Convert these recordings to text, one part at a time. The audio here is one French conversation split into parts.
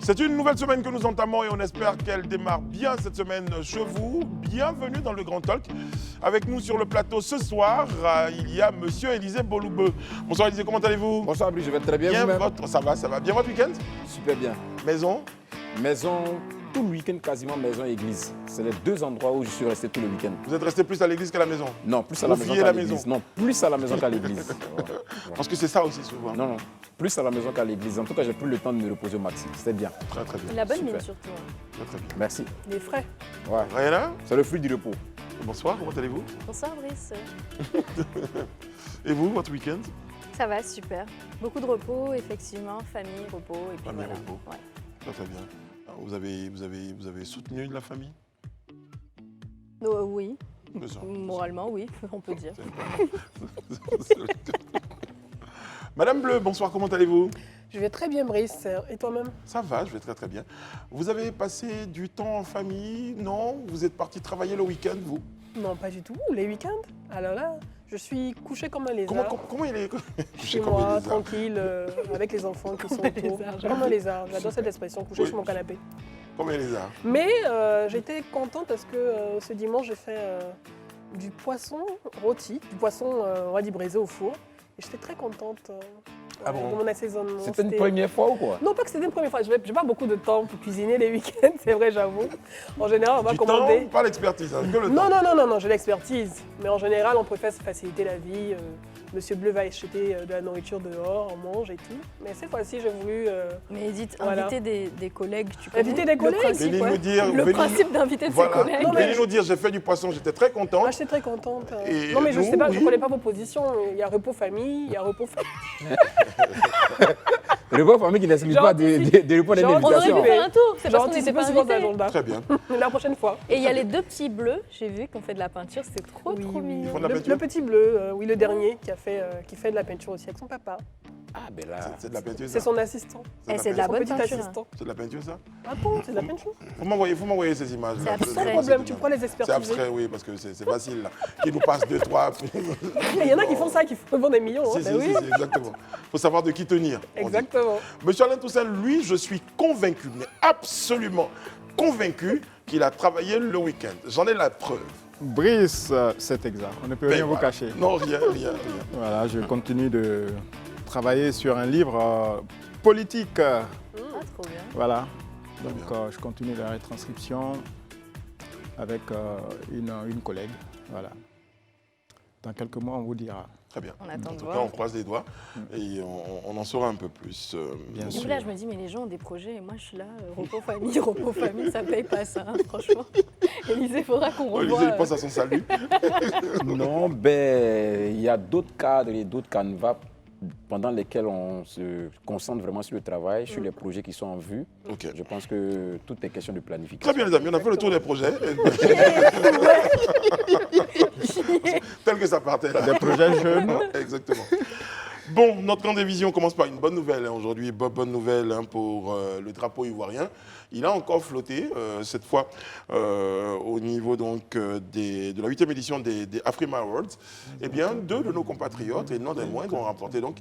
C'est une nouvelle semaine que nous entamons et on espère qu'elle démarre bien cette semaine chez vous. Bienvenue dans le Grand Talk. Avec nous sur le plateau ce soir, il y a Monsieur Élisée Boloubeu. Bonsoir Élisée, comment allez-vous? Bonsoir Brice, je vais très bien. Ça va. Bien votre week-end? Super bien. Maison? Maison, tout le week-end quasiment maison et église. C'est les deux endroits où je suis resté tout le week-end. Vous êtes resté plus à l'église qu'à la maison? Non, plus à la maison qu'à l'église. Non, plus à la maison qu'à l'église. Parce que c'est ça aussi souvent. Non, plus à la maison qu'à l'église. En tout cas, j'ai pris le temps de me reposer au maxi. C'était bien. Très bien. La bonne Super. mine surtout. Très bien. Merci. Les frais. Ouais. Rien là? C'est le fruit du repos. Bonsoir, comment allez-vous? Bonsoir Brice. Et vous, votre week-end? Ça va, super. Beaucoup de repos, effectivement, famille, repos et puis Famille, voilà. repos. Ouais. Très bien. Alors, vous avez soutenu de la famille? Oui, Deux ans. moralement, oui, on peut dire. Madame Bleu, bonsoir, comment allez-vous? Je vais très bien, Brice. Et toi-même? Ça va, je vais très bien. Vous avez passé du temps en famille? Non? Vous êtes parti travailler le week-end, vous? Non, pas du tout. Les week-ends? Alors là, je suis couchée comme un lézard. Comment il est? Chez moi, tranquille, avec les enfants qui sont autour. Comme un lézard. J'adore cette expression, couché Oui. sur mon canapé. Comme il est là. Mais j'étais contente parce que ce dimanche, j'ai fait du poisson rôti, du poisson, on va dire, braisé au four. Et j'étais très contente Ah bon? de mon assaisonnement. C'était une première fois ou quoi? Non, pas que c'était une première fois. Je n'ai pas beaucoup de temps pour cuisiner les week-ends, c'est vrai, j'avoue. En général, on va Du commander. temps, pas l'expertise, hein, que le Non, temps. non, j'ai l'expertise. Mais en général, on préfère se faciliter la vie. Monsieur Bleu va acheter de la nourriture dehors, on mange et tout. Mais cette fois-ci, j'ai voulu... Mais Edith, Voilà. inviter des collègues, tu connais Inviter des collègues? le principe, Venez nous dire... le principe d'inviter de Voilà. ses collègues. Non, mais- Venez nous dire, j'ai fait du poisson, j'étais très content. Ah, j'étais très contente. Et non, mais je nous, sais pas, je oui. connais pas vos positions. Il y a repos famille, il y a repos famille. Le repas famille qui n'exclut pas de répondre à une Genre, On aurait invitation. pu faire un tour, c'est J'ai parce qu'on n'était anticipé pas sur votre invités. agenda. Très bien. La prochaine fois. Et il y a les deux petits bleus, j'ai vu qu'on fait de la peinture, c'est trop Oui, trop oui. mignon. font de la Le peinture? petit bleu, oui, le dernier, qui fait de la peinture aussi avec son papa. Ah, ben là. C'est de la peinture, C'est ça? son assistant. Eh, c'est de la Son bonne petit peinture. assistant. C'est de la peinture, ça? Ah bon, c'est de la peinture? Faut m'envoyer ces images. C'est abstrait. Pas de problème, tu pourras les C'est expertiser. abstrait, oui, parce que c'est facile, là. Qui nous passe deux, trois... Il y en a qui font ça, qui font des millions. Si, hein. si, Ben oui. si, exactement. Il faut savoir de qui tenir. on dit. Exactement. Monsieur Alain Toussaint, lui, je suis convaincu, mais absolument convaincu qu'il a travaillé le week-end. J'en ai la preuve. Brice, c'est exact. On ne peut rien vous voilà. cacher. Non, rien. Voilà, je continue de travailler sur un livre politique. Ah, trop bien. Voilà. Très Donc, bien. je continue la retranscription avec une collègue. Voilà. Dans quelques mois, on vous dira. Très bien. On attend En de tout voir. cas, on croise les doigts et on en saura un peu plus. Bien Du sûr. coup, là, je me dis, mais les gens ont des projets et moi, je suis là, repos famille, ça paye pas ça, hein, franchement. Élisée, il faudra qu'on Olivier, revoie. il pense à son salut. Non, ben, il y a d'autres cadres et d'autres canevas pendant lesquels on se concentre vraiment sur le travail, sur les projets qui sont en vue. Ok. Je pense que tout est question de planification. Très bien, les amis, on a fait le tour des projets. Tel que ça partait. Là. Des projets jeunes. Exactement. Bon, notre grande vision commence par une bonne nouvelle. Hein. Aujourd'hui, bonne nouvelle hein, pour le drapeau ivoirien. Il a encore flotté, cette fois au niveau donc, de la 8e édition des Afrima Awards. Eh bien, deux de nos compatriotes, et non des moindres, ont remporté donc,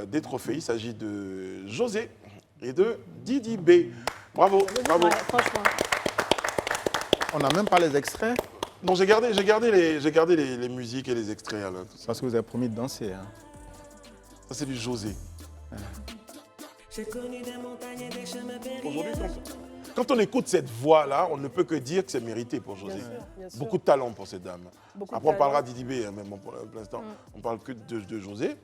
des trophées. Il s'agit de José et de Didi B. Bravo, bravo. Ouais, franchement. On n'a même pas les extraits Donc j'ai gardé les musiques et les extraits. Là, tout ça. parce que vous avez promis de danser. Hein. Ça, c'est du José. Aujourd'hui, quand on écoute cette voix-là, on ne peut que dire que c'est mérité pour José. Bien sûr. Beaucoup de talent pour cette dame. Beaucoup Après, de on parlera talent. d'Idi B, hein, mais bon, pour l'instant, on parle que de José.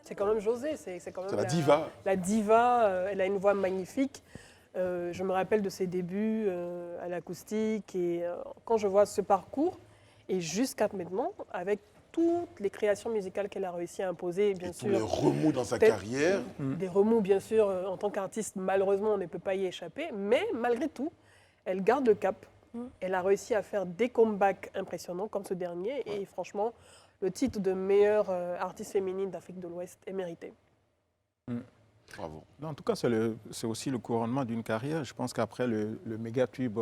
C'est quand même José, c'est quand même C'est la diva. La diva, elle a une voix magnifique. Je me rappelle de ses débuts à l'acoustique et quand je vois ce parcours et jusqu'à maintenant, avec toutes les créations musicales qu'elle a réussi à imposer, bien Et tous les sûr, remous dans sa Peut-être- carrière. des remous, bien sûr, en tant qu'artiste, malheureusement, on ne peut pas y échapper, mais malgré tout, elle garde le cap. Elle a réussi à faire des comebacks impressionnants comme ce dernier et franchement, le titre de meilleure artiste féminine d'Afrique de l'Ouest est mérité. Bravo. En tout cas, c'est aussi le couronnement d'une carrière. Je pense qu'après le méga tube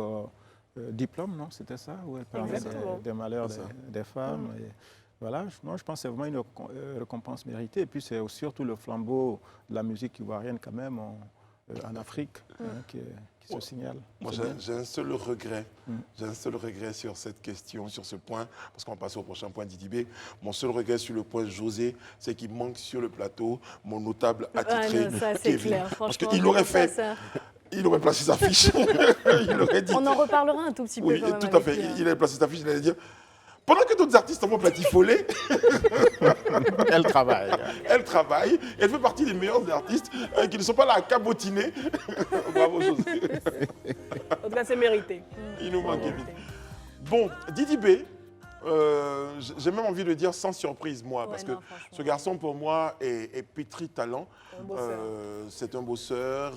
Diplôme, non, c'était ça, où elle parlait Exactement. des malheurs C'est ça. des femmes. Et voilà, moi je pense que c'est vraiment une récompense méritée. Et puis c'est surtout le flambeau de la musique ivoirienne quand même en Afrique qui se signale. Moi, C'est bien. j'ai un seul regret. J'ai un seul regret sur cette question, sur ce point, parce qu'on passe au prochain point d'Idibé. Mon seul regret sur le point José, c'est qu'il manque sur le plateau mon notable attitré, non, ça, c'est Kevin. clair, Parce franchement. qu'il aurait ça, fait, ça. il aurait placé sa fiche. Il aurait dit. On en reparlera un tout petit peu Oui, quand même. tout à avec fait. lui, hein. Il avait placé sa fiche, il allait dire. Pendant que d'autres artistes vont platifoler, Elle travaille. elle travaille. Elle fait partie des meilleurs artistes qui ne sont pas là à cabotiner. Bravo, José. En tout cas, c'est mérité. Il nous manque C'est Kevin. mérité. Bon, Didi B, j'ai même envie de dire sans surprise, moi, Ouais, parce non, que franchement. ce garçon, pour moi, est pétri de talent. Un bosseur. C'est un bosseur.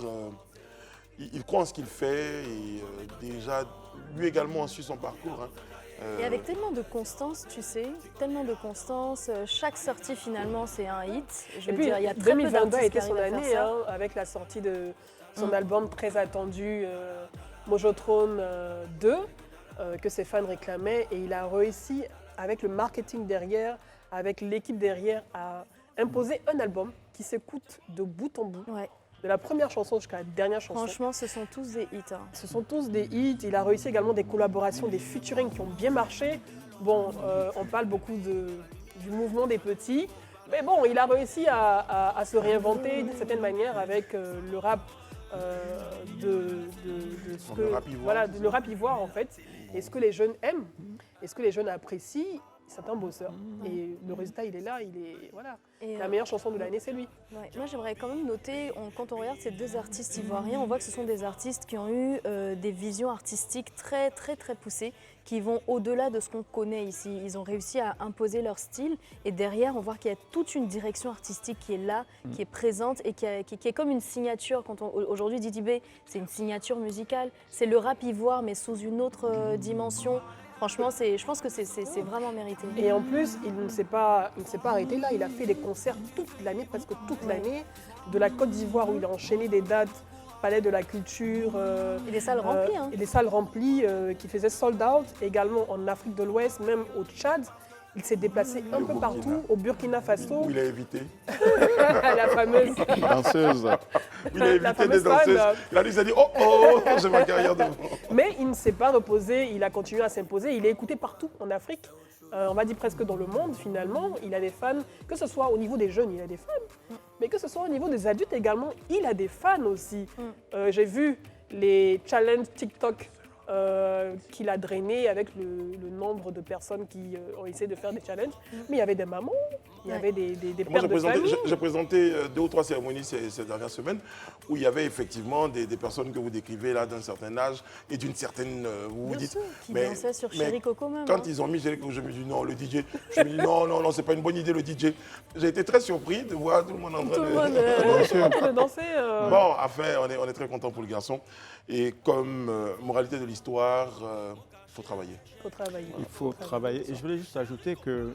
Il croit en ce qu'il fait. Et déjà, lui également a su son parcours. Hein. Et avec tellement de constance, tu sais, tellement de constance, chaque sortie finalement c'est un hit. Je Et veux puis, dire, il y a très peu 2022 a d'artistes qui été son arrivent à année, faire ça. hein, avec la sortie de son album très attendu, Mojotrone 2, que ses fans réclamaient. Et il a réussi, avec le marketing derrière, avec l'équipe derrière, à imposer un album qui s'écoute de bout en bout, Ouais. de la première chanson jusqu'à la dernière chanson. Franchement, ce sont tous des hits. Hein. Ce sont tous des hits. Il a réussi également des collaborations, des featuring qui ont bien marché. Bon, on parle beaucoup du mouvement des petits. Mais bon, il a réussi à se réinventer d'une certaine manière avec le rap de ce Donc, que... le rap ivoire, Voilà, c'est le rap ivoire en fait. Et ce que les jeunes aiment, et ce que les jeunes apprécient, c'est un bosseur. Et le résultat, il est là, il est... Voilà. Et, La meilleure chanson de l'année, c'est lui. ouais. Moi, j'aimerais quand même noter, quand on regarde ces deux artistes ivoiriens, on voit que ce sont des artistes qui ont eu des visions artistiques très, très, très poussées, qui vont au-delà de ce qu'on connaît ici. Ils ont réussi à imposer leur style, et derrière, on voit qu'il y a toute une direction artistique qui est là, qui est présente, et qui est comme une signature. Aujourd'hui, Didi B, c'est une signature musicale. C'est le rap ivoire, mais sous une autre dimension. Franchement, je pense que c'est vraiment mérité. Et en plus, il ne s'est pas arrêté là. Il a fait des concerts toute l'année, presque toute l'année, de la Côte d'Ivoire où il a enchaîné des dates, Palais de la Culture. Et des salles remplies. Hein. Et des salles remplies qui faisaient sold out. Également en Afrique de l'Ouest, même au Tchad. Il s'est déplacé un peu Burkina. partout, au Burkina Faso, Où il a évité. la fameuse. Danseuse. Il a La évité des fameuse fan, danseuses. Il a dit, ça dit, oh, oh, j'ai ma carrière devant. Mais il ne s'est pas reposé, il a continué à s'imposer. Il est écouté partout en Afrique, on va dire presque dans le monde finalement. Il a des fans, que ce soit au niveau des jeunes, il a des fans, mais que ce soit au niveau des adultes également, il a des fans aussi. J'ai vu les challenges TikTok qu'il a drainé avec le nombre de personnes qui ont essayé de faire des challenges. Mais il y avait des mamans, il y avait des Moi, pères de famille. j'ai présenté 2 ou 3 cérémonies ces dernières semaines où il y avait effectivement des personnes que vous décrivez là d'un certain âge et d'une certaine. Vous Bien dites. sûr, qui mais- dansaient sur mais Chéri Coco même. Quand hein. ils ont mis Chéri Coco, je me dis non, le DJ. Je me dis non, c'est pas une bonne idée le DJ. J'ai été très surpris de voir tout le monde en train Tout le de. monde, En train de danser. Bon, enfin, on est très content pour le garçon. Et comme moralité de l'histoire, il faut travailler. faut travailler. Il faut travailler. Et je voulais juste ajouter que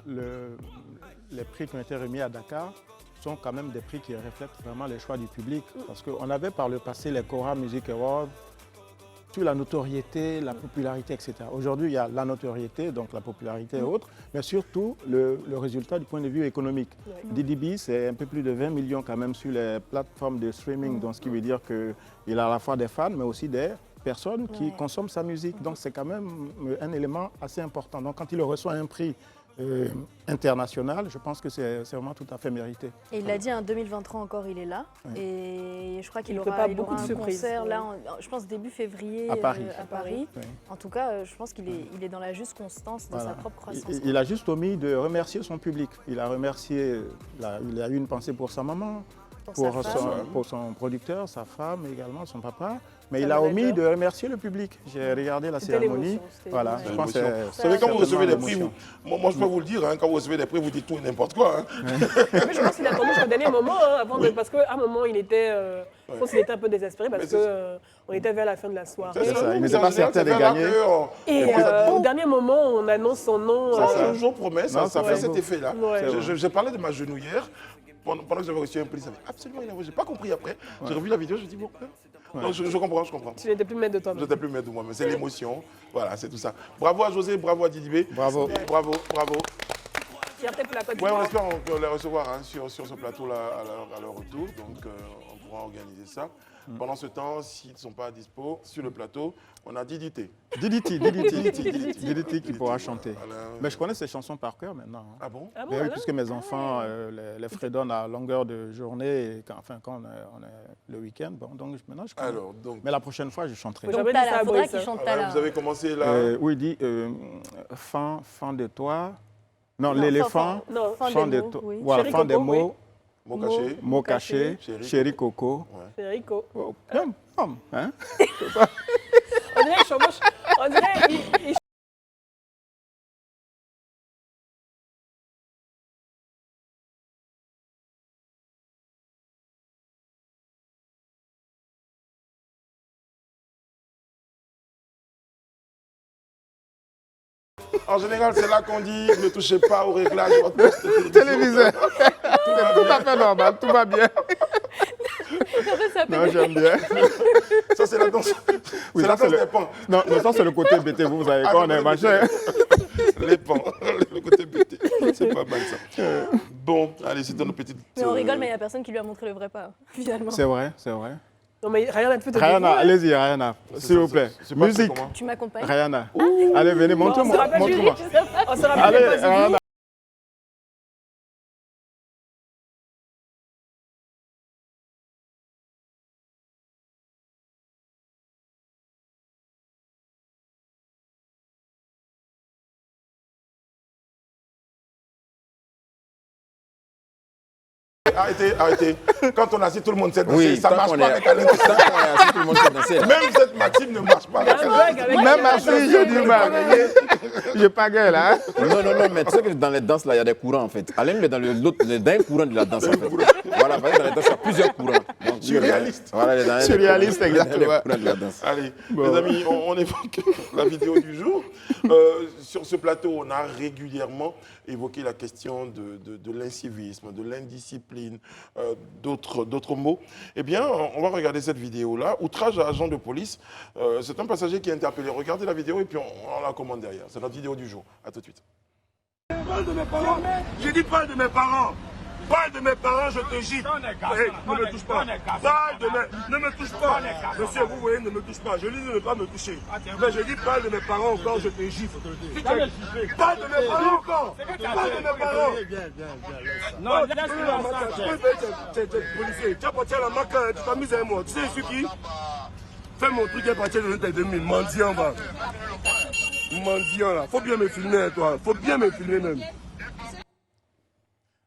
les prix qui ont été remis à Dakar sont quand même des prix qui reflètent vraiment les choix du public. Parce qu'on avait par le passé les Cora Music Awards, sur la notoriété, la popularité, etc. Aujourd'hui, il y a la notoriété, donc la popularité et autres, mais surtout le résultat du point de vue économique. Ouais. DDB, c'est un peu plus de 20 millions quand même sur les plateformes de streaming, donc ce qui veut dire qu'il a à la fois des fans, mais aussi des personnes qui Ouais. consomment sa musique. Donc c'est quand même un élément assez important. Donc quand il reçoit un prix international, je pense que c'est vraiment tout à fait mérité. Et il l'a dit, en 2023 encore, il est là. Ouais. Et je crois qu'il Il aura, prépare il beaucoup aura de un surprises, concert, ouais. là, je pense début février À Paris. à Paris. Oui. En tout cas, je pense qu'il est dans la juste constance de Voilà. sa propre croissance. Il a juste omis de remercier son public. Il a remercié, il a eu une pensée pour sa maman, Pour sa femme. pour son producteur, sa femme également, son papa. Mais Sa il a omis manager. de remercier le public. J'ai regardé la C'était cérémonie. l'émotion, c'était Voilà, l'émotion. je pense que L'émotion. c'est Vous savez, quand vous recevez des certainement prix, l'émotion. moi je peux vous le dire, hein, quand vous recevez des prix, vous dites tout et n'importe quoi. Hein. Mais je pense qu'il a attendu jusqu'au dernier moment, hein, parce qu'à un moment, il était, je pense qu'il était un peu désespéré parce Mais c'est qu'on était vers la fin de la soirée. C'est ça, il Mais n'était en pas général, certain de c'est vers là gagner. que, Et au dernier moment, on annonce son nom. Ça, c'est ça. un jour promesse, Non, ça c'est fait vrai. cet effet-là. Ouais. J'ai parlé de ma genouillère pendant que j'avais reçu un prix, ça avait absolument rien à voir. Je n'ai pas compris après. J'ai revu la vidéo, je me dis bon, Non, je comprends, je comprends. Tu n'étais plus maître de Je toi-même. n'étais plus maître de moi-même, c'est l'émotion. Voilà, c'est tout ça. Bravo à José, bravo à Didibé. Bravo. Bravo, bravo. Fierté pour la Côte Ouais, on d'Ivoire. espère les recevoir hein, sur ce plateau-là à leur retour. Donc, on pourra organiser ça. Pendant ce temps, s'ils ne sont pas dispo sur le plateau, on a Didité. Diditi qui pourra chanter. Alain. Mais je connais ces chansons par cœur maintenant. Hein. Ah bon? Ah bon, Ben oui, alors puisque mes enfants les fredonnent à longueur de journée, et quand on est le week-end. Bon, donc maintenant je connais. Alors, donc, Mais la prochaine fois, je chanterai. Faut Donc jamais dire ça Tala, à faudra Boris, qu'il hein. chante voilà, Tala. vous avez commencé là. Où il dit fin de toi. Non, Non, l'éléphant. Non, Fin des mots, toi. oui. Voilà, Chéri fin des Coco, mots. Mot caché. Mots cachés. Chéri Coco. c'est Rico. Oh, bien, homme, hein? On dirait qu'il chevauche. On dirait il En général, c'est là qu'on dit ne touchez pas au réglage de votre poste de Téléviseur. C'est tout à fait normal, tout va bien. Non, j'aime bien. Ça, c'est la danse. Oui, c'est la ça, c'est danse le- des pans. Non, mais ça, c'est le côté BT, vous savez, Ah, quand on le est côté machin. Les pans. Le côté BT. C'est pas mal ça. Bon, allez, c'est nos petites. Mais on rigole, mais il n'y a personne qui lui a montré le vrai pas, finalement. C'est vrai, c'est vrai. Non, mais rien à te faire. Rihanna, allez-y, Rihanna, s'il vous plaît. C'est pas Musique, comment. Tu m'accompagnes? Rihanna. Allez, venez, On se montre-moi. rappelle Montre-moi. Julie. On se rappelle Allez, pas Julie. Rihanna. Arrêtez, arrêtez. Quand on assis, tout le monde sait danser. Oui, Ça tant marche qu'on pas est avec Alain. tant qu'on est assis, tout le monde sait danser. Même cette Maxime ne marche pas Il y a avec un Alain. bug avec Même assis, j'ai du mal. J'ai pas gueule, hein. Non, mais tu sais que dans les danses, là, il y a des courants, en fait. Alain, il est dans un courant de la danse, en fait. Voilà, parce que dans les danses, il y a plusieurs courants. Donc, Surréaliste. Voilà, il est dans un des Surréaliste, courants- exactement. dans les courants de la danse. Allez, les amis, on évoque la vidéo du jour. Sur ce plateau, on a régulièrement évoqué la question de l'incivisme, de l'indiscipline, d'autres mots. Eh bien, on va regarder cette vidéo-là. Outrage à agent de police. C'est un passager qui est interpellé. Regardez la vidéo et puis on la commande derrière. C'est notre vidéo du jour. À tout de suite. Parle de mes parents. J'ai dit parle de mes parents. Parle de mes parents, je te gifle. Hey, ne me touche pas. Parle de mes... Ne me touche pas. Monsieur, vous voyez, ne me touche pas. Je lui dis de ne pas me toucher. Mais je dis parle de mes parents encore, je te gifle. Parle de mes parents encore. Parle de mes parents. Non, tu es policier. Tu as parti à la maca, tu t'amuses avec moi. Tu sais, je suis qui? Fais mon truc à partir de 2000. Mendiant, va. Mendiant, là. Faut bien me filmer, toi. Faut bien me filmer, même.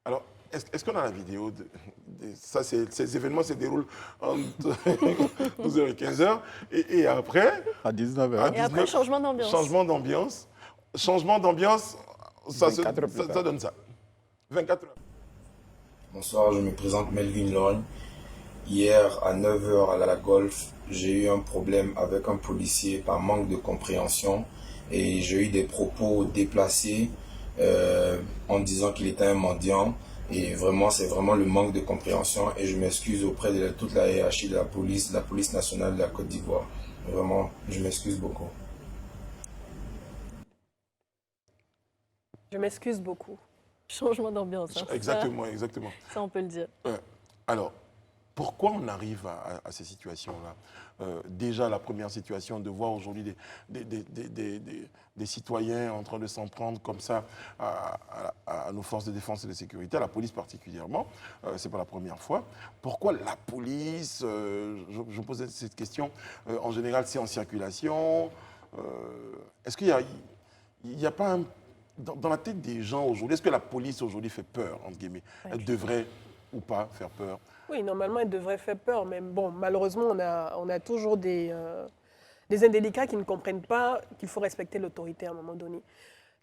Alors, est-ce qu'on a la vidéo ça, ces événements se déroulent entre 12h et 15h. Et après, À 19h. Et après, changement d'ambiance. Changement d'ambiance. Changement d'ambiance, ça 24 heures plus tard. donne ça. 24 heures. Bonsoir, je me présente Melvin Lorne. Hier à 9h à la Golf, j'ai eu un problème avec un policier par manque de compréhension et j'ai eu des propos déplacés en disant qu'il était un mendiant. Et vraiment, c'est vraiment le manque de compréhension et je m'excuse auprès de toute la hiérarchie de la police nationale de la Côte d'Ivoire. Vraiment, je m'excuse beaucoup. Je m'excuse beaucoup. Changement d'ambiance. hein, c'est Exactement, exactement. Ça, on peut le dire. Alors, pourquoi on arrive à ces situations-là déjà, la première situation, de voir aujourd'hui des citoyens en train de s'en prendre comme ça à nos forces de défense et de sécurité, à la police particulièrement, ce n'est pas la première fois. Pourquoi la police, je me posais cette question, en général c'est en circulation, est-ce qu'il n'y a pas dans la tête des gens aujourd'hui, est-ce que la police aujourd'hui fait peur, entre guillemets? Elle devrait ou pas faire peur? Oui, normalement, elle devrait faire peur, mais bon, malheureusement, on a toujours des indélicats qui ne comprennent pas qu'il faut respecter l'autorité à un moment donné.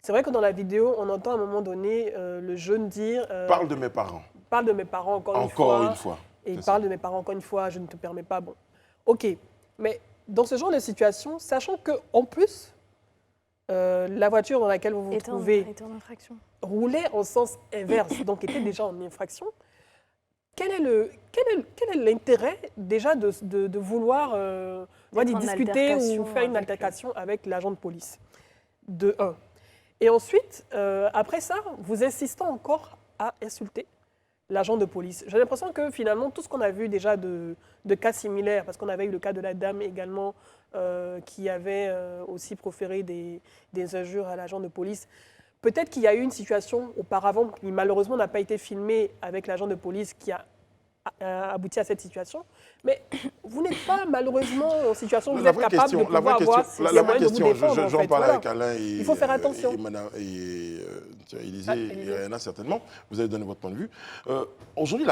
C'est vrai que dans la vidéo, on entend à un moment donné le jeune dire... Parle de mes parents. Parle de mes parents encore une fois. Et C'est parle ça. de mes parents encore une fois, je ne te permets pas. Bon, ok. Mais dans ce genre de situation, sachant qu'en plus, la voiture dans laquelle vous vous trouvez Était en infraction. roulait en sens inverse, donc était déjà en infraction, quel est l'intérêt déjà de vouloir d'y en discuter ou altercation faire une avec, altercation avec l'agent de police? De un. Et ensuite, après ça, vous insistez encore à insulter l'agent de police. J'ai l'impression que finalement, tout ce qu'on a vu déjà de cas similaires, parce qu'on avait eu le cas de la dame également qui avait aussi proféré des injures à l'agent de police. Peut-être qu'il y a eu une situation auparavant qui malheureusement n'a pas été filmée avec l'agent de police qui a abouti à cette situation. Mais vous n'êtes pas malheureusement en situation où vous êtes capable de pouvoir avoir la vraie question, défendre. j'en parle avec Alain et il faut faire attention. Élisée et Réana certainement, vous avez donné votre point de vue. Aujourd'hui,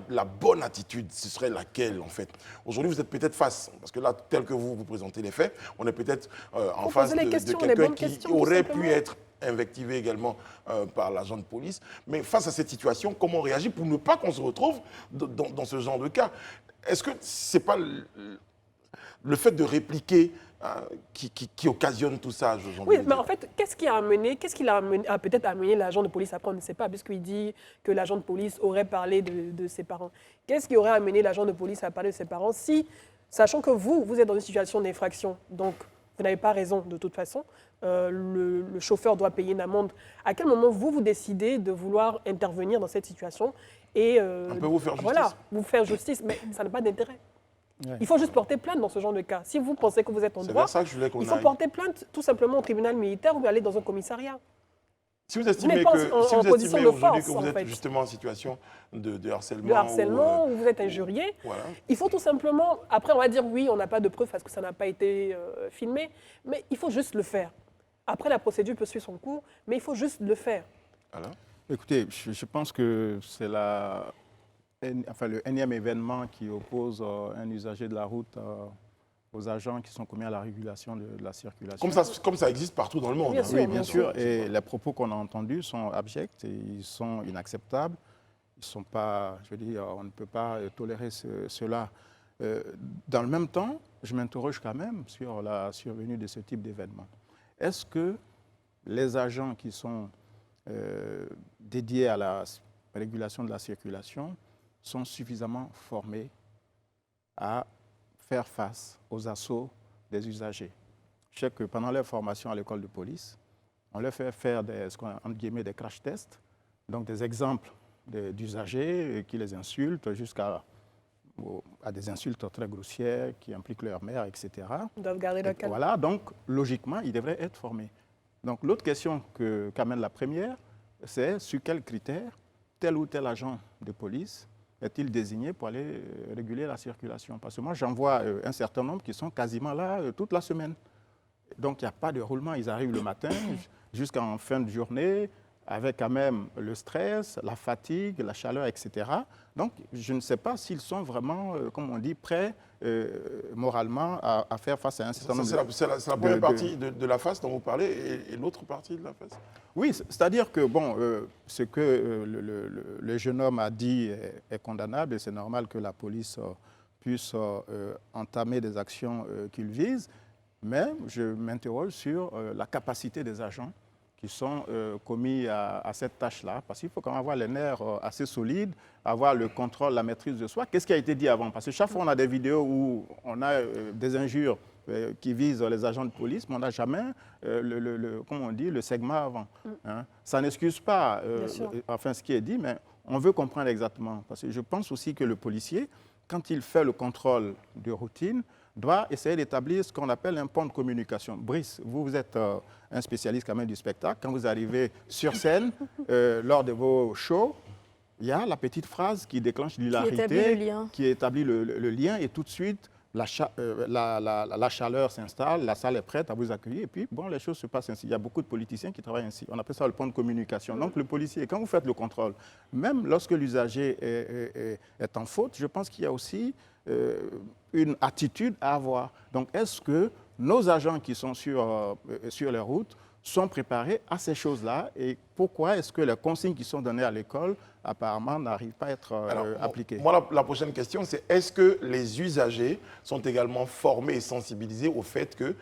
la bonne attitude, ce serait laquelle en fait? Aujourd'hui, vous êtes peut-être face, parce que là, tel que vous présentez les faits, on est peut-être en face de quelqu'un qui aurait pu être invectivé également par l'agent de police. Mais face à cette situation, comment on réagit pour ne pas qu'on se retrouve dans ce genre de cas? Est-ce que ce n'est pas le fait de répliquer qui occasionne tout ça? Oui, mais en fait, qu'est-ce qui a peut-être amené l'agent de police? Après, on ne sait pas, puisqu'il dit que l'agent de police aurait parlé de ses parents. Qu'est-ce qui aurait amené l'agent de police à parler de ses parents si, sachant que vous êtes dans une situation d'infraction, donc vous n'avez pas raison de toute façon, le chauffeur doit payer une amende. À quel moment vous décidez de vouloir intervenir dans cette situation et un peu vous faire justice. Voilà, vous faire justice, mais ça n'a pas d'intérêt. Ouais. Il faut juste porter plainte dans ce genre de cas. Si vous pensez que vous êtes en droit, il faut porter plainte tout simplement au tribunal militaire ou aller dans un commissariat. Si vous estimez aujourd'hui que vous êtes justement en situation de harcèlement, ou vous êtes injurié, voilà. Il faut tout simplement, après on va dire oui, on n'a pas de preuves parce que ça n'a pas été filmé, mais il faut juste le faire. Après la procédure peut suivre son cours, mais il faut juste le faire. Alors écoutez, je pense que c'est le énième événement qui oppose un usager de la route aux agents qui sont commis à la régulation de la circulation. Comme ça existe partout dans le monde. Bien sûr. Et les propos qu'on a entendus sont abjects et ils sont inacceptables. Ils sont pas, je veux dire, on ne peut pas tolérer cela. Dans le même temps, je m'interroge quand même sur la survenue de ce type d'événement. Est-ce que les agents qui sont dédiés à la régulation de la circulation sont suffisamment formés à faire face aux assauts des usagers? Je sais que pendant leur formation à l'école de police, on leur fait faire ce qu'on a entre guillemets des crash tests, donc des exemples d'usagers qui les insultent jusqu'à des insultes très grossières qui impliquent leur mère, etc. Ils doivent garder le calme. Voilà, donc logiquement, ils devraient être formés. Donc l'autre question qu'amène la première, c'est sur quels critères tel ou tel agent de police est-il désigné pour aller réguler la circulation? Parce que moi, j'en vois un certain nombre qui sont quasiment là toute la semaine. Donc, il n'y a pas de roulement. Ils arrivent le matin jusqu'en fin de journée avec quand même le stress, la fatigue, la chaleur, etc. Donc, je ne sais pas s'ils sont vraiment, comme on dit, prêts moralement à faire face à un certain nombre C'est la première partie de la face dont vous parlez et l'autre partie de la face. Oui, c'est-à-dire que ce que le jeune homme a dit est condamnable et c'est normal que la police puisse entamer des actions qu'il vise, mais je m'interroge sur la capacité des agents qui sont commis à cette tâche-là, parce qu'il faut quand même avoir les nerfs assez solides, avoir le contrôle, la maîtrise de soi. Qu'est-ce qui a été dit avant? Parce que chaque fois on a des vidéos où on a des injures qui visent les agents de police, mais on n'a jamais, comment on dit, le segment avant. Hein. Ça n'excuse pas ce qui est dit, mais on veut comprendre exactement. Parce que je pense aussi que le policier, quand il fait le contrôle de routine, doit essayer d'établir ce qu'on appelle un pont de communication. Brice, vous êtes un spécialiste quand même du spectacle. Quand vous arrivez sur scène, lors de vos shows, il y a la petite phrase qui déclenche l'hilarité, qui établit le lien et tout de suite, la chaleur s'installe, la salle est prête à vous accueillir et puis, les choses se passent ainsi. Il y a beaucoup de politiciens qui travaillent ainsi. On appelle ça le pont de communication. Donc, le policier, quand vous faites le contrôle, même lorsque l'usager est en faute, je pense qu'il y a aussi une attitude à avoir. Donc, est-ce que nos agents qui sont sur les routes sont préparés à ces choses-là et pourquoi est-ce que les consignes qui sont données à l'école apparemment n'arrivent pas à être appliquées? Moi, la prochaine question, c'est est-ce que les usagers sont également formés et sensibilisés au fait que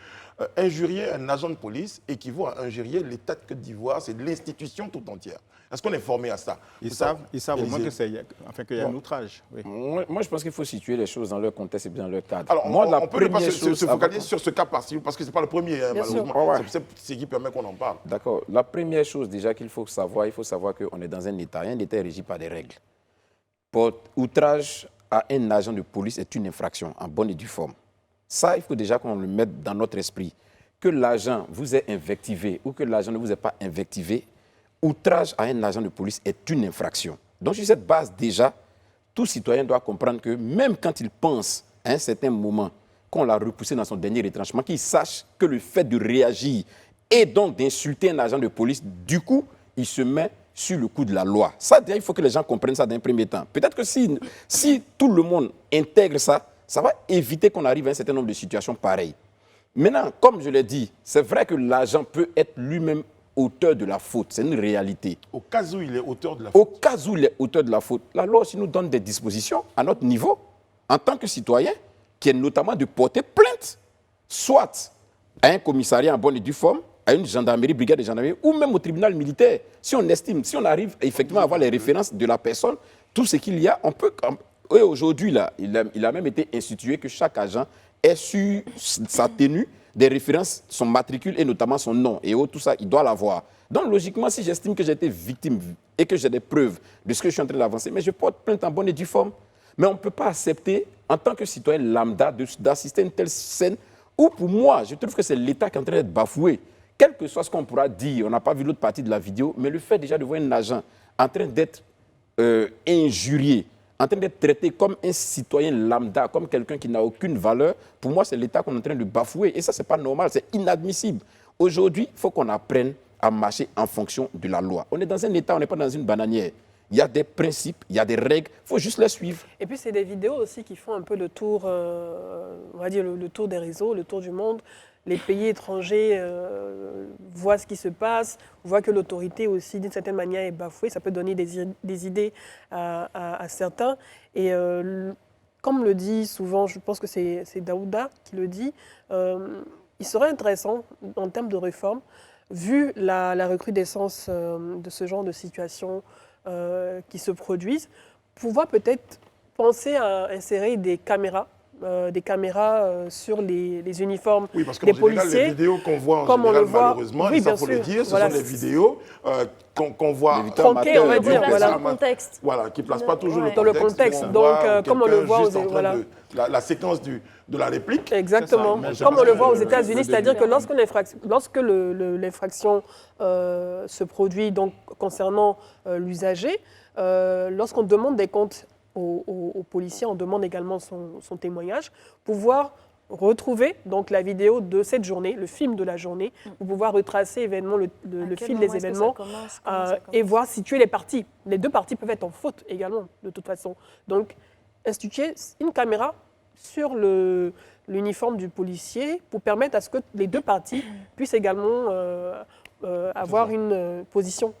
injurier un agent de police équivaut à injurier l'État de Côte d'Ivoire, c'est l'institution tout entière. Est-ce qu'on est formé à ça? Ils savent au moins qu'il y a un outrage. Oui. Moi, je pense qu'il faut situer les choses dans leur contexte et bien dans leur cadre. Alors, moi, on peut ne pas se focaliser sur ce cas particulier, parce que ce n'est pas le premier, hein, malheureusement. Ouais. C'est ce qui permet qu'on en parle. D'accord. La première chose déjà qu'il faut savoir, qu'on est dans un État. Un État est régi par des règles. Outrage à un agent de police est une infraction en bonne et due forme. Ça, il faut déjà qu'on le mette dans notre esprit. Que l'agent vous ait invectivé ou que l'agent ne vous ait pas invectivé, outrage à un agent de police est une infraction. Donc, sur cette base, déjà, tout citoyen doit comprendre que même quand il pense à un certain moment qu'on l'a repoussé dans son dernier retranchement, qu'il sache que le fait de réagir et donc d'insulter un agent de police, du coup, il se met sur le coup de la loi. Ça, il faut que les gens comprennent ça d'un premier temps. Peut-être que si tout le monde intègre ça, ça va éviter qu'on arrive à un certain nombre de situations pareilles. Maintenant, comme je l'ai dit, c'est vrai que l'agent peut être lui-même auteur de la faute. C'est une réalité. Au cas où il est auteur de la faute. Au cas où il est auteur de la faute, la loi aussi nous donne des dispositions à notre niveau, en tant que citoyen, qui est notamment de porter plainte, soit à un commissariat en bonne et due forme, à une gendarmerie, brigade de gendarmerie, ou même au tribunal militaire. Si on estime, si on arrive effectivement à avoir les références de la personne, tout ce qu'il y a, on peut... Et aujourd'hui, là, il a même été institué que chaque agent ait sur sa tenue des références, son matricule et notamment son nom. Et tout ça, il doit l'avoir. Donc, logiquement, si j'estime que j'ai été victime et que j'ai des preuves de ce que je suis en train d'avancer, mais je porte plainte en bonne et due forme. Mais on ne peut pas accepter, en tant que citoyen lambda, d'assister à une telle scène où, pour moi, je trouve que c'est l'État qui est en train d'être bafoué. Quel que soit ce qu'on pourra dire, on n'a pas vu l'autre partie de la vidéo, mais le fait déjà de voir un agent en train d'être injurié, en train d'être traité comme un citoyen lambda, comme quelqu'un qui n'a aucune valeur, pour moi, c'est l'État qu'on est en train de bafouer. Et ça, ce n'est pas normal, c'est inadmissible. Aujourd'hui, il faut qu'on apprenne à marcher en fonction de la loi. On est dans un État, on n'est pas dans une bananière. Il y a des principes, il y a des règles, il faut juste les suivre. Et puis, c'est des vidéos aussi qui font un peu le tour, on va dire le tour des réseaux, le tour du monde. Les pays étrangers voient ce qui se passe, voient que l'autorité aussi, d'une certaine manière, est bafouée. Ça peut donner des idées à certains. Et comme le dit souvent, je pense que c'est Daouda qui le dit, il serait intéressant, en termes de réforme, vu la recrudescence de ce genre de situations qui se produisent, pouvoir peut-être penser à insérer des caméras sur les uniformes oui, parce que des en général, policiers. les vidéos qu'on voit en comme général, on le voit, malheureusement, oui, et ça bien faut le sûr. dire, ce Voilà. sont des vidéos qu'on voit Tronquées, on va dire, voilà. voilà. Le contexte. Voilà, qui ne placent pas toujours Ouais. le Dans le contexte. contexte. On Donc, voit comme on le quelqu'un voit juste en train voilà. de la séquence de la réplique. Exactement. C'est ça. Comme on le voit aux Je pense États-Unis, que c'est-à-dire que lorsque l'infraction se produit donc, concernant l'usager, lorsqu'on demande des comptes aux policiers, on demande également son témoignage, pouvoir retrouver donc la vidéo de cette journée, le film de la journée, pour pouvoir retracer événement, le fil des événements et voir situer les parties. Les deux parties peuvent être en faute également, de toute façon. Donc, instituer une caméra sur l'uniforme du policier pour permettre à ce que les deux parties puissent également avoir une position.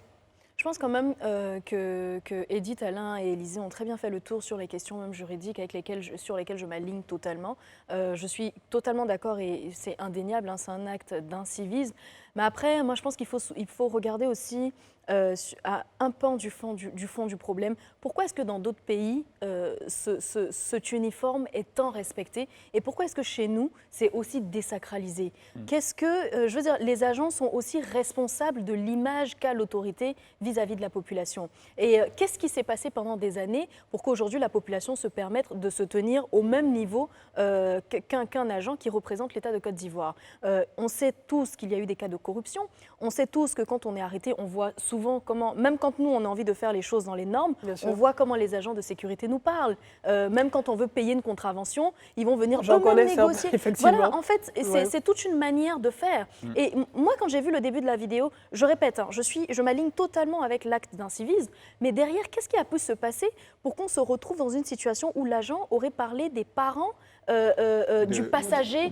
Je pense quand même que Edith, Alain et Élisée ont très bien fait le tour sur les questions même juridiques sur lesquelles je m'aligne totalement. Je suis totalement d'accord et c'est indéniable, hein, c'est un acte d'incivisme. Mais après, moi je pense qu'il faut regarder aussi à un pan du fond du problème. Pourquoi est-ce que dans d'autres pays, cet uniforme est tant respecté et pourquoi est-ce que chez nous, c'est aussi désacralisé? Qu'est-ce que, je veux dire, les agents sont aussi responsables de l'image qu'a l'autorité vis-à-vis de la population. Et qu'est-ce qui s'est passé pendant des années pour qu'aujourd'hui la population se permette de se tenir au même niveau qu'un agent qui représente l'État de Côte d'Ivoire? On sait tous qu'il y a eu des cas de corruption. On sait tous que quand on est arrêté, on voit souvent comment, même quand nous on a envie de faire les choses dans les normes, on voit comment les agents de sécurité nous parlent. Même quand on veut payer une contravention, ils vont venir eux-mêmes négocier. Voilà, en fait, c'est toute une manière de faire. Et moi, quand j'ai vu le début de la vidéo, je répète, hein, je m'aligne totalement avec l'acte d'incivisme, mais derrière, qu'est-ce qui a pu se passer pour qu'on se retrouve dans une situation où l'agent aurait parlé des parents du passager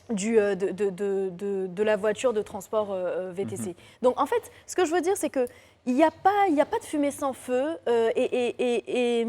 de la voiture de transport VTC. Donc en fait, ce que je veux dire, c'est qu'il n'y a pas de fumée sans feu et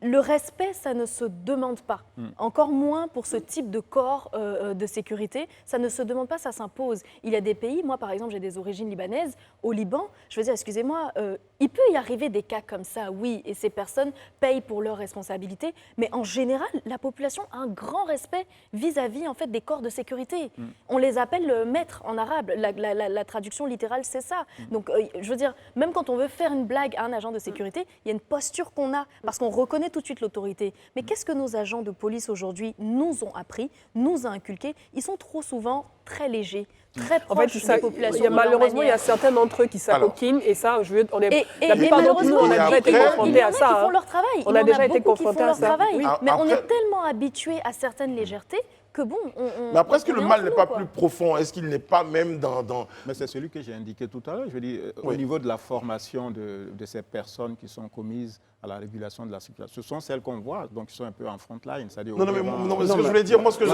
le respect, ça ne se demande pas. Encore moins pour ce type de corps de sécurité. Ça ne se demande pas, ça s'impose. Il y a des pays, moi par exemple, j'ai des origines libanaises. Au Liban, je veux dire, excusez-moi, il peut y arriver des cas comme ça, oui, et ces personnes payent pour leurs responsabilités. Mais en général, la population a un grand respect vis-à-vis en fait, des corps de sécurité. On les appelle maîtres en arabe. La traduction littérale, c'est ça. Donc, je veux dire, même quand on veut faire une blague à un agent de sécurité, il y a une posture qu'on a, parce qu'on reconnaît tout de suite l'autorité. Mais qu'est-ce que nos agents de police aujourd'hui nous ont appris, nous ont inculqué? Ils sont trop souvent très légers, très proches des populations. Malheureusement, il y a certains d'entre eux qui s'acoquinent et ça, Et la plupart d'entre nous, on a déjà été confrontés à Qui ça. font leur travail. On a déjà été confrontés à ça. Mais on est tellement habitués à certaines légèretés que bon, Mais après, est-ce que le mal n'est pas plus profond? Est-ce qu'il n'est pas même dans... Mais c'est celui que j'ai indiqué tout à l'heure. Je veux dire, au niveau de la formation de ces personnes qui sont commises à la régulation de la circulation, ce sont celles qu'on voit, donc qui sont un peu en front line. Non, ce que je voulais dire, moi, ce que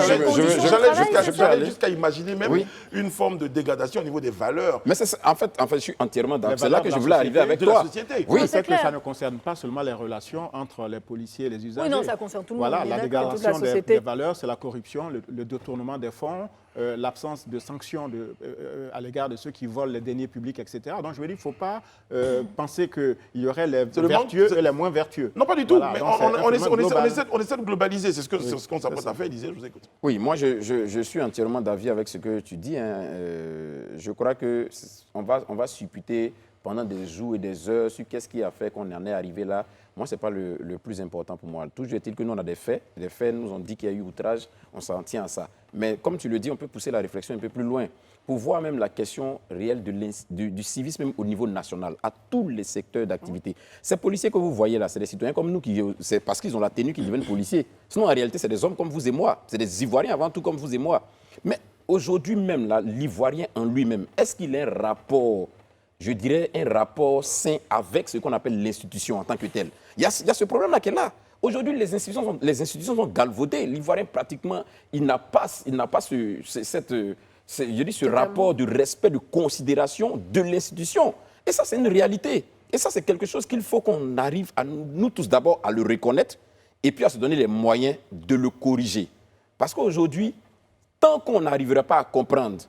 j'allais jusqu'à imaginer même une forme de dégradation au niveau des valeurs. Mais en fait, je suis entièrement d'accord. C'est là que je voulais arriver avec toi. Oui, c'est que ça ne concerne pas seulement les relations entre les policiers et les usagers. Oui, non, ça concerne tout le monde. Voilà, la dégradation des valeurs, c'est la corruption, le détournement des fonds, l'absence de sanctions à l'égard de ceux qui volent les deniers publics, etc. Donc, je veux dire, il ne faut pas penser qu'il y aurait les vertueux et les moins vertueux. Non, pas du tout. Voilà, mais on essaie de globaliser. C'est ce qu'on s'apprête à faire, Élisée, je vous écoute. Oui, moi, je suis entièrement d'avis avec ce que tu dis. Je crois qu'on va supputer pendant des jours et des heures sur qu'est-ce qui a fait qu'on en est arrivé là. Moi, ce n'est pas le plus important pour moi. Toujours est-il que nous, on a des faits. Les faits nous ont dit qu'il y a eu outrage. On s'en tient à ça. Mais comme tu le dis, on peut pousser la réflexion un peu plus loin pour voir même la question réelle du civisme même au niveau national, à tous les secteurs d'activité. Ces policiers que vous voyez là, c'est des citoyens comme nous, c'est parce qu'ils ont la tenue qu'ils deviennent policiers. Sinon, en réalité, c'est des hommes comme vous et moi. C'est des Ivoiriens avant tout comme vous et moi. Mais aujourd'hui même, l'Ivoirien en lui-même, est-ce qu'il a un rapport, je dirais, un rapport sain avec ce qu'on appelle l'institution en tant que telle? Il y a ce problème-là qui est là. Aujourd'hui, les institutions sont galvaudées. L'Ivoirien, pratiquement, il n'a pas ce rapport de respect, de considération de l'institution. Et ça, c'est une réalité. Et ça, c'est quelque chose qu'il faut qu'on arrive à nous tous d'abord à le reconnaître et puis à se donner les moyens de le corriger. Parce qu'aujourd'hui, tant qu'on n'arrivera pas à comprendre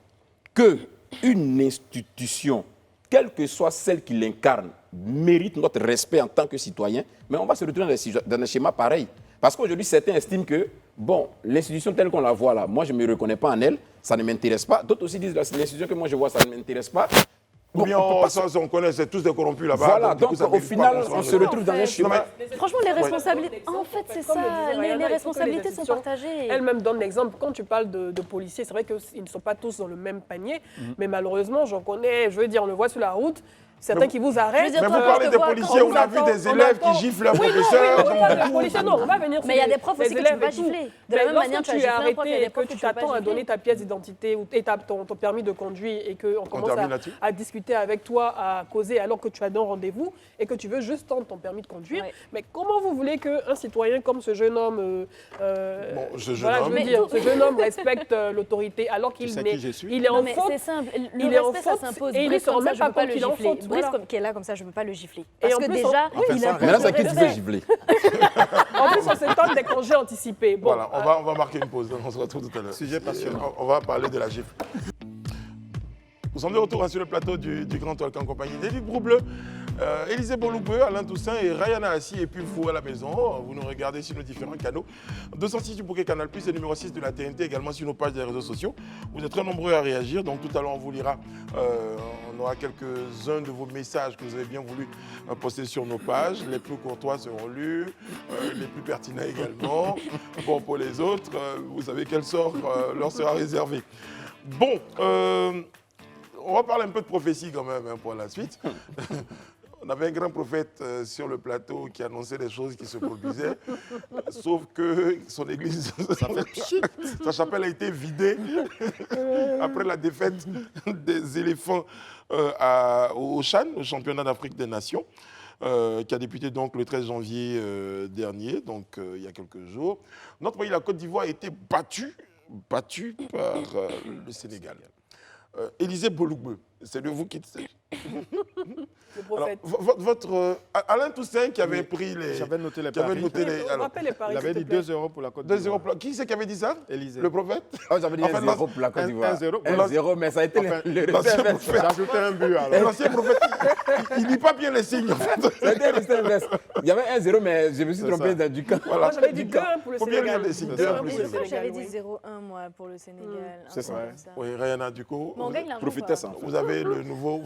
qu'une institution, quelle que soit celle qui l'incarne, mérite notre respect en tant que citoyen, mais on va se retrouver dans un schéma pareil. Parce qu'aujourd'hui, certains estiment que, bon, l'institution telle qu'on la voit là, moi je ne me reconnais pas en elle, ça ne m'intéresse pas. D'autres aussi disent l'institution que moi je vois, ça ne m'intéresse pas. Ou bien on connaît, c'est tous des corrompus là-bas. Voilà, donc au final, on se retrouve dans un schéma. Franchement, les responsabilités, en fait, c'est ça, les responsabilités sont partagées. Elle-même donne l'exemple. Quand tu parles de policiers, c'est vrai qu'ils ne sont pas tous dans le même panier, mais malheureusement, j'en connais, je veux dire, on le voit sur la route. Certains qui vous arrêtent. Mais vous parlez des policiers, on a vu des élèves qui giflent leurs professeurs. Non, on va venir sur mais il y a des profs aussi que tu ne peux pas gifler. De la même manière, tu es arrêté et que tu t'attends à donner ta pièce d'identité et ton permis de conduire et qu'on commence à discuter avec toi, à causer alors que tu as un rendez-vous et que tu veux juste tendre ton permis de conduire. Mais comment vous voulez qu'un citoyen comme ce jeune homme, ce jeune homme respecte l'autorité alors qu'il est en faute? C'est simple, le respect, ça s'impose. Et il ne se remet pas compte qu'il est en faute. Brice qui est là comme ça, je ne peux pas le gifler. Parce que déjà, il a maintenant, c'est qui tu veux gifler. En plus, on s'étonne des congés anticipés. Bon, voilà, on va marquer une pause. On se retrouve tout à l'heure. Sujet passionnant. On va parler de la gifle. Nous sommes de retour sur le plateau du Grand Talk en compagnie d'Éric Broubleu, Élisée Bolugbeu, Alain Toussaint et Rayana Assi et puis le fou à la maison. Vous nous regardez sur nos différents canaux. 206 du bouquet Canal+, et numéro 6 de la TNT, également sur nos pages des réseaux sociaux. Vous êtes très nombreux à réagir, donc tout à l'heure on vous lira. On aura quelques-uns de vos messages que vous avez bien voulu poster sur nos pages. Les plus courtois seront lus, les plus pertinents également. Bon, pour les autres, vous savez quel sort leur sera réservé. Bon, on va parler un peu de prophétie quand même pour la suite. On avait un grand prophète sur le plateau qui annonçait des choses qui se produisaient, sauf que son église, sa chapelle a été vidée après la défaite des éléphants au Chan, au championnat d'Afrique des Nations, qui a débuté donc le 13 janvier dernier, donc il y a quelques jours. Notre pays, la Côte d'Ivoire, a été battu par le Sénégal. Élisée Bolugbeu, C'est de vous qui... Le Alors, prophète. Alain Toussaint qui avait Oui, pris les... J'avais noté les qui avait paris. noté les... On alors, rappelle les paris, Il avait s'il dit te plaît. 2 euros pour la Côte 2 d'Ivoire. euros. Qui c'est qui avait dit ça? Élysée. Le prophète? Oh, j'avais dit Enfin, 1-0 pour la Côte d'Ivoire. 1-0. 1-0, mais ça a été Enfin, le l'ancien résultat prophète. inverse. J'ai ajouté un but alors. L'ancien prophète, il ne lit pas bien les signes, en fait. Ça a été le résultat inverse. Il y avait 1-0, mais je me suis C'est trompé ça. dans du camp. Voilà. Moi, j'avais dit 2-1 pour le Faut bien Sénégal. lire les signes. 2-1 2-1 pour Et le je crois que j'avais Sénégal, dit oui. 0-1 moi pour le Sénégal. C'est ça. Comme ça. Oui, Rihanna, du coup, Mais on gagne l'argent. Profitez pas. ça. vous avez le nouveau...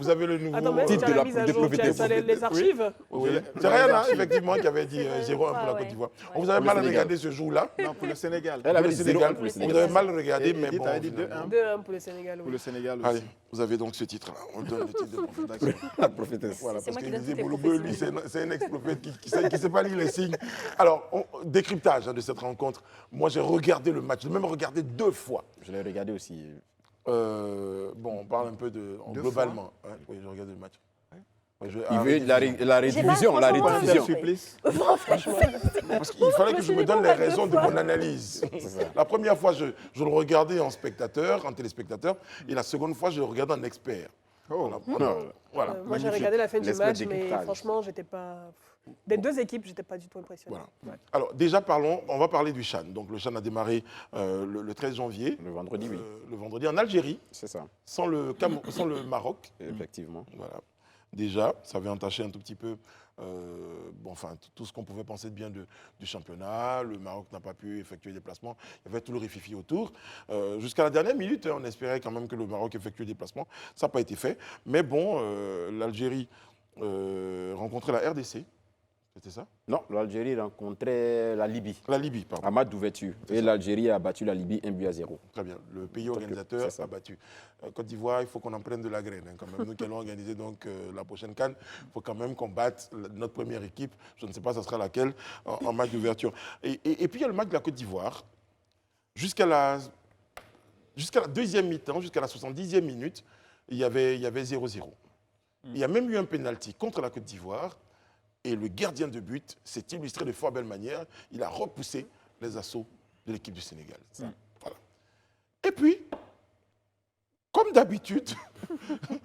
Attends, mais est-ce que Titre tu de as la- la mise à de jour, tu as profiter. les archives? Oui. Oui. C'est Rihanna, effectivement, qui avait dit 0-1 pour la Ouais. Côte d'Ivoire. Ouais. On vous avait Pour le mal Sénégal. regardé ce jour-là. Non, pour le Sénégal. Elle avait Le dit Sénégal. 0 pour le Vous Sénégal. avez mal regardé, Et mais Edith bon... avait dit finalement. 2-1 2-1 pour le Sénégal, pour oui. le Sénégal Allez, aussi. vous avez donc ce titre-là. On donne le titre de prophète. La prophétesse. Voilà, C'est parce moi qui qu'il donne disait toutes les Bouloubeu, lui, c'est un ex-prophète qui ne sait pas lire les signes. Alors, décryptage de cette rencontre. Moi, j'ai regardé le match. J'ai même regardé 2 fois. Je l'ai regardé aussi. Bon, on parle un peu de... globalement. Ouais, oui, j'ai regardé le match. Ouais, Il veut la rediffusion, la franchement, rediffusion. Supplice. Parce qu'il fallait que je me donne les raisons de mon analyse. La première fois, je le regardais en spectateur, en téléspectateur, et la seconde fois, je le regardais en expert. Oh, Voilà. Moi, j'ai Magnifique. regardé la fin du L'espèce match, mais d'écryptage. franchement, j'étais pas. Des deux équipes, j'étais pas du tout impressionné. Voilà. Alors, déjà, on va parler du CHAN. Donc, le CHAN a démarré le 13 janvier. Le vendredi, oui. Le vendredi en Algérie, C'est ça, sans le Maroc. effectivement. Voilà. Déjà, ça avait entaché un tout petit peu tout ce qu'on pouvait penser de bien du championnat. Le Maroc n'a pas pu effectuer des déplacements. Il y avait tout le rififi autour. Jusqu'à la dernière minute, on espérait quand même que le Maroc effectue des déplacements. Ça n'a pas été fait. Mais bon, l'Algérie rencontrait la RDC. C'était ça? Non, l'Algérie rencontrait la Libye. La Libye, pardon. À match d'ouverture. Et l'Algérie a battu la Libye 1-0. Très bien. Le pays organisateur c'est ça. a battu. Côte d'Ivoire, il faut qu'on en prenne de la graine. Quand même. Nous qui allons organiser donc, la prochaine CAN, il faut quand même qu'on batte notre première équipe. Je ne sais pas ce sera laquelle en match d'ouverture. Et puis il y a le match de la Côte d'Ivoire. Jusqu'à la deuxième mi-temps, jusqu'à la 70e minute, il y avait 0-0. Il y a même eu un pénalty contre la Côte d'Ivoire. Et le gardien de but s'est illustré de fort belle manière. Il a repoussé les assauts de l'équipe du Sénégal. Voilà. Et puis, comme d'habitude,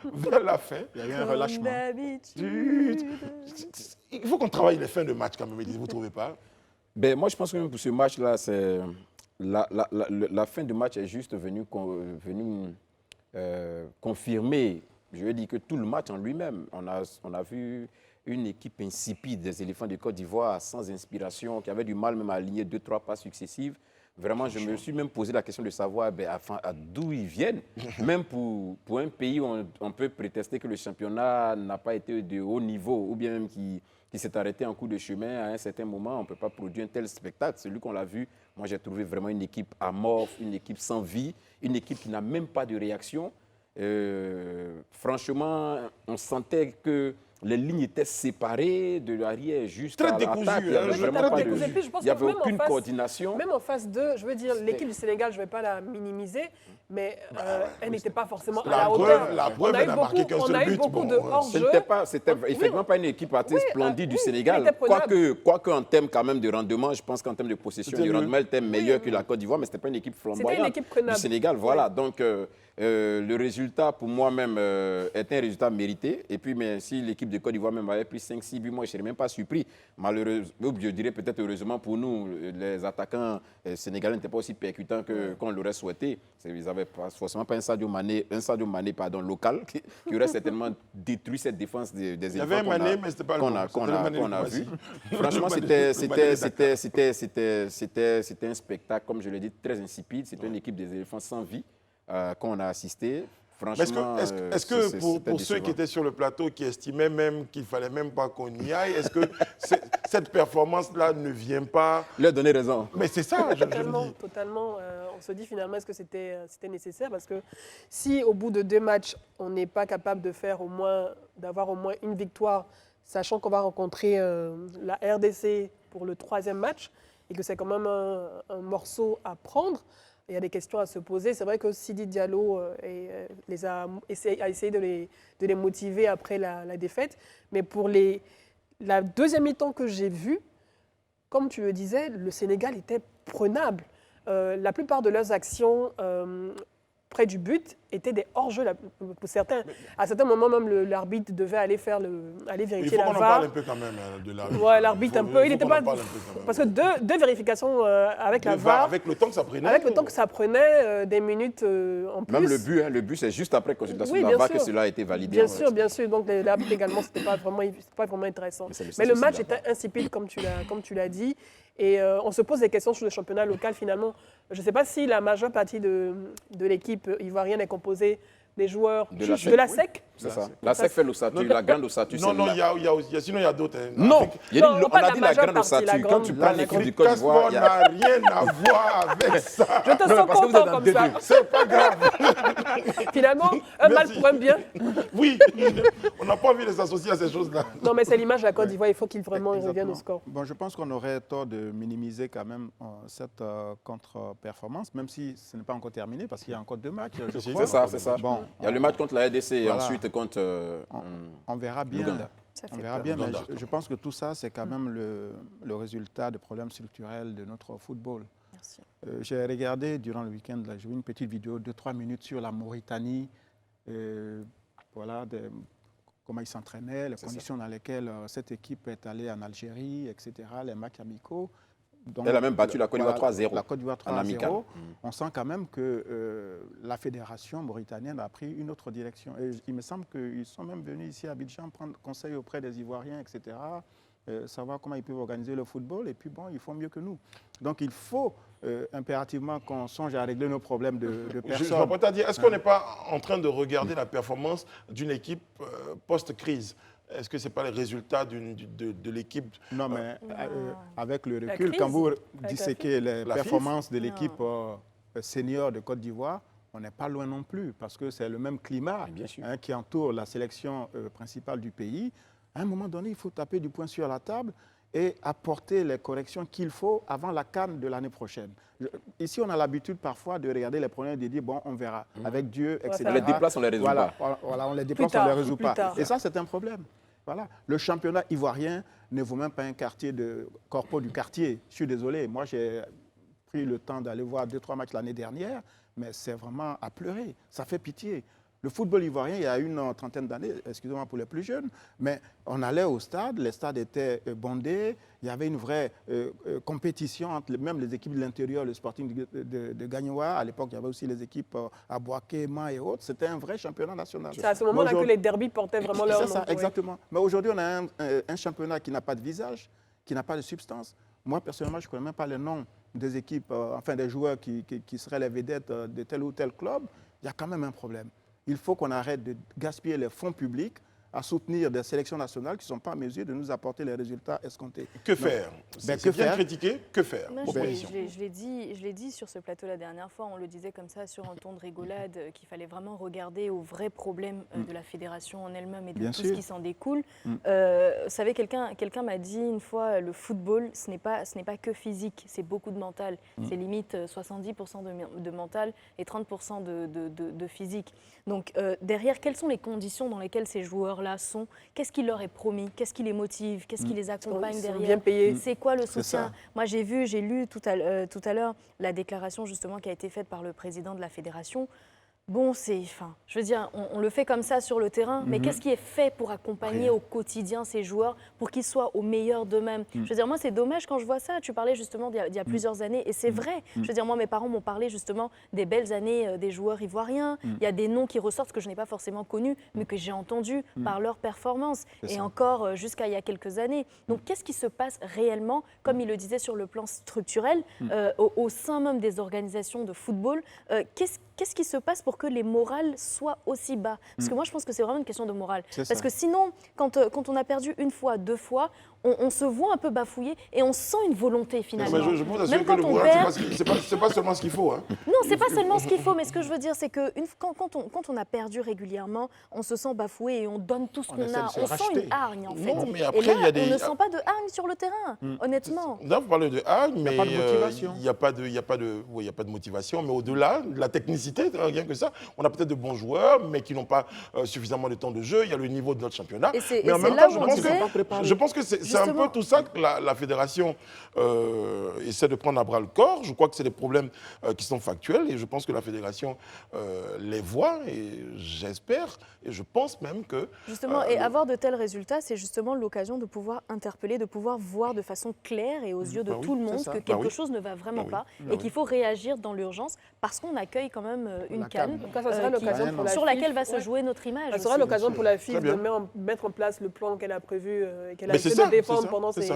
vers la fin, Il y a eu un relâchement. il faut qu'on travaille les fins de match quand même, vous ne trouvez pas? Ben, moi, je pense que même pour ce match-là, c'est la fin du match est juste venue confirmer, je veux dire que tout le match en lui-même. On a vu une équipe insipide des éléphants de Côte d'Ivoire, sans inspiration, qui avait du mal même à aligner 2-3 passes successives. Vraiment, je me suis même posé la question de savoir d'où ils viennent. Même pour un pays où on peut prétester que le championnat n'a pas été de haut niveau, ou bien même qui s'est arrêté en cours de chemin à un certain moment, on ne peut pas produire un tel spectacle. Celui qu'on l'a vu, moi j'ai trouvé vraiment une équipe amorphe, une équipe sans vie, une équipe qui n'a même pas de réaction. Franchement, on sentait que les lignes étaient séparées de l'arrière jusqu'à Très décousu, l'attaque. Il n'y avait hein, vraiment pas décousu. Et puis, je pense il y avait que même en aucune face- coordination. Même en phase 2, je veux dire, l'équipe du Sénégal, je ne vais pas la minimiser, mais elle n'était pas forcément à la hauteur. La preuve, elle n'a marqué qu'un on seul a eu but. beaucoup Bon, de hors-jeu. C'était effectivement pas une équipe assez splendide du oui, Sénégal. elle était prenable. Quoique en termes quand même de rendement, je pense qu'en termes de possession C'était du mieux. rendement, elle était meilleure que la Côte d'Ivoire, mais ce n'était pas une équipe flamboyante équipe prenable. du Sénégal. Voilà, donc le résultat pour moi-même est un résultat mérité. Et puis, mais si l'équipe de Côte d'Ivoire même avait pris 5-6 buts, moi je ne serais même pas surpris. Malheureusement, je dirais peut-être heureusement pour nous, les attaquants sénégalais n'étaient pas aussi percutants qu'on l'aurait souhaité. Ils n'avaient forcément pas un Sadio Mané local qui aurait certainement détruit cette défense des éléphants. Il y avait un Mané, mais ce n'était pas le bon. qu'on C'était le Mané a de vu. Kouassi. Franchement, Le Mané de c'était un spectacle, comme je l'ai dit, très insipide. C'était une équipe des éléphants sans vie qu'on a assisté. Franchement, est-ce que pour ceux qui étaient sur le plateau, qui estimaient même qu'il ne fallait même pas qu'on y aille, est-ce que cette performance-là ne vient pas... leur donner raison. Mais c'est ça, je me Totalement, dis. totalement. On se dit finalement, est-ce que c'était nécessaire? Parce que si au bout de 2 matchs, on n'est pas capable d'avoir au moins une victoire, sachant qu'on va rencontrer la RDC pour le 3e match, et que c'est quand même un morceau à prendre, il y a des questions à se poser. C'est vrai que Sidi Diallo a essayé de les motiver après la défaite. Mais pour la deuxième mi-temps que j'ai vue, comme tu le disais, le Sénégal était prenable. La plupart de leurs actions près du but étaient des hors-jeu pour certains. À certains moments, même l'arbitre devait aller Il vérifier faut la qu'on en VAR. parle un peu quand même de l'arbitre. Ouais, l'arbitre un peu. Il était pas. Parce que deux deux vérifications avec la VAR. avec le temps que ça prenait. Avec le temps que ça prenait, des minutes en plus. Même le but, c'est juste après consultation Oui, de la bien VAR que sûr. cela a été validé. Bien sûr, bien sûr. Donc l'arbitre également, c'était pas vraiment intéressant. Mais le match était insipide, comme tu l'as dit. Et on se pose des questions sur le championnat local finalement. Je ne sais pas si la majeure partie de l'équipe ivoirienne est composée des joueurs de la SEC. C'est ça. La SEC fait l'ossature, la grande ossature. Non, sinon il y a d'autres. hein. Non, Non, on pas a la dit la majeure grande partie, ossature. la Quand grande- tu prends l'équipe du Côte Casper d'Ivoire, n'a rien à voir avec ça. Je te Non, sens parce que vous content êtes comme dans ça. C'est pas grave. Finalement, un mal Merci. pour un bien. Oui, on n'a pas envie de s'associer à ces choses-là. Non, mais c'est l'image de la Côte d'Ivoire. Il faut qu'ils vraiment reviennent Exactement. au score. Bon, je pense qu'on aurait tort de minimiser quand même cette contre-performance, même si ce n'est pas encore terminé, parce qu'il y a encore 2 matchs. je C'est crois. c'est ça. Bon, Il y a le match contre la RDC et Voilà. ensuite contre on verra bien. l'Ouganda. Ça On fait verra peur. bien, mais Ouganda. je pense que tout ça, c'est quand même le résultat de problèmes structurels de notre football. Merci. J'ai regardé durant le week-end, là, j'ai vu une petite vidéo de 3 minutes sur la Mauritanie, voilà, comment ils s'entraînaient, les conditions dans lesquelles cette équipe est allée en Algérie, etc., les matchs amicaux. Donc, Elle a même battu la Côte d'Ivoire 3-0 La Côte d'Ivoire en amical. 3-0. On sent quand même que la fédération mauritanienne a pris une autre direction. Et il me semble qu'ils sont même venus ici à Abidjan prendre conseil auprès des Ivoiriens, etc., savoir comment ils peuvent organiser le football. Et puis, bon, ils font mieux que nous. Donc, il faut impérativement qu'on songe à régler nos problèmes de Je personnes. vais pas te dire, est-ce qu'on n'est pas en train de regarder la performance d'une équipe post-crise? Est-ce que ce n'est pas le résultat de l'équipe? Non, mais avec le La recul, crise, quand vous avec la disséquez les La performances de Non. l'équipe senior de Côte d'Ivoire, on n'est pas loin non plus, parce que c'est le même climat Bien sûr. qui entoure la sélection principale du pays. À un moment donné, il faut taper du poing sur la table et apporter les corrections qu'il faut avant la CAN de l'année prochaine. Ici, on a l'habitude parfois de regarder les problèmes et de dire, bon, on verra, avec Dieu, etc. faire- On les déplace, on les résout Voilà, pas. voilà, on les déplace, tard, on ne les résout plus pas. tard. Et ça, c'est un problème. Voilà. Le championnat ivoirien ne vaut même pas un quartier de corpo du quartier. Je suis désolé, moi j'ai pris le temps d'aller voir 2-3 matchs l'année dernière, mais c'est vraiment à pleurer. Ça fait pitié. Le football ivoirien, il y a une trentaine d'années, excusez-moi pour les plus jeunes, mais on allait au stade, les stades étaient bondés, il y avait une vraie compétition entre même les équipes de l'intérieur, le Sporting de Gagnoa. À l'époque, il y avait aussi les équipes à Boaké, Ma et autres. C'était un vrai championnat national. C'est à ce moment-là que les derbies portaient vraiment leur C'est nom. ça, oui. exactement. Mais aujourd'hui, on a un championnat qui n'a pas de visage, qui n'a pas de substance. Moi, personnellement, je ne connais même pas les noms des équipes, enfin des joueurs qui seraient les vedettes de tel ou tel club. Il y a quand même un problème. Il faut qu'on arrête de gaspiller les fonds publics à soutenir des sélections nationales qui ne sont pas en mesure de nous apporter les résultats escomptés. Que faire? Ben, C'est que bien faire critiqué, que faire? Non, Proposition. je l'ai dit sur ce plateau la dernière fois, on le disait comme ça sur un ton de rigolade, qu'il fallait vraiment regarder aux vrais problèmes de la fédération en elle-même et de Bien tout sûr. ce qui s'en découle. Vous savez, quelqu'un m'a dit une fois, le football, ce n'est pas que physique, c'est beaucoup de mental. C'est limite 70% de mental et 30% de physique. Donc derrière, quelles sont les conditions dans lesquelles ces joueurs-là sont? Qu'est-ce qui leur est promis? Qu'est-ce qui les motive? Qu'est-ce qui les accompagne Ils sont derrière? bien payés. C'est quoi le C'est soutien? ça. Moi, j'ai lu tout à l'heure la déclaration justement qui a été faite par le président de la fédération. Bon, je veux dire, on le fait comme ça sur le terrain, mais qu'est-ce qui est fait pour accompagner au quotidien ces joueurs pour qu'ils soient au meilleur d'eux-mêmes? Je veux dire, moi, c'est dommage quand je vois ça. Tu parlais justement d'il y a plusieurs années, et c'est vrai. Je veux dire, moi, mes parents m'ont parlé justement des belles années des joueurs ivoiriens. Il y a des noms qui ressortent que je n'ai pas forcément connus, mais que j'ai entendus par leur performance, et encore jusqu'à il y a quelques années. Donc, qu'est-ce qui se passe réellement, comme il le disait sur le plan structurel, au sein même des organisations de football? Qu'est-ce qui se passe pour que les morales soient aussi bas? Parce que moi, je pense que c'est vraiment une question de morale. C'est Parce ça. que sinon, quand on a perdu une fois, deux fois, on se voit un peu bafouillé et on sent une volonté finalement. Mais je peux vous assurer Même que quand le on moral, perd, c'est pas seulement ce qu'il faut. Hein. non, c'est pas seulement ce qu'il faut, mais ce que je veux dire, c'est que quand on a perdu régulièrement, on se sent bafoué et on donne tout ce qu'on essaie a. de se On sent racheter. une hargne, en fait. Non, mais après, et là, il y a des- on ne sent pas de hargne sur le terrain, honnêtement. Là, vous parlez de hargne, mais pas de motivation. il n'y a pas de motivation. Mais au-delà, de la technicité, rien que ça. ça. On a peut-être de bons joueurs, mais qui n'ont pas suffisamment de temps de jeu. Il y a le niveau de notre championnat. Mais en même temps, je pense que c'est un peu tout ça que la fédération essaie de prendre à bras le corps. Je crois que c'est des problèmes qui sont factuels et je pense que la fédération les voit et j'espère et je pense même que... Justement, et avoir de tels résultats, c'est justement l'occasion de pouvoir interpeller, de pouvoir voir de façon claire et aux yeux de tout le monde que quelque chose ne va vraiment pas et qu'il faut réagir dans l'urgence parce qu'on accueille quand même une CAN sur laquelle va se jouer notre image. Ça sera l'occasion pour la FIF de mettre en place le plan qu'elle a prévu et qu'elle a essayé de défendre pendant ces...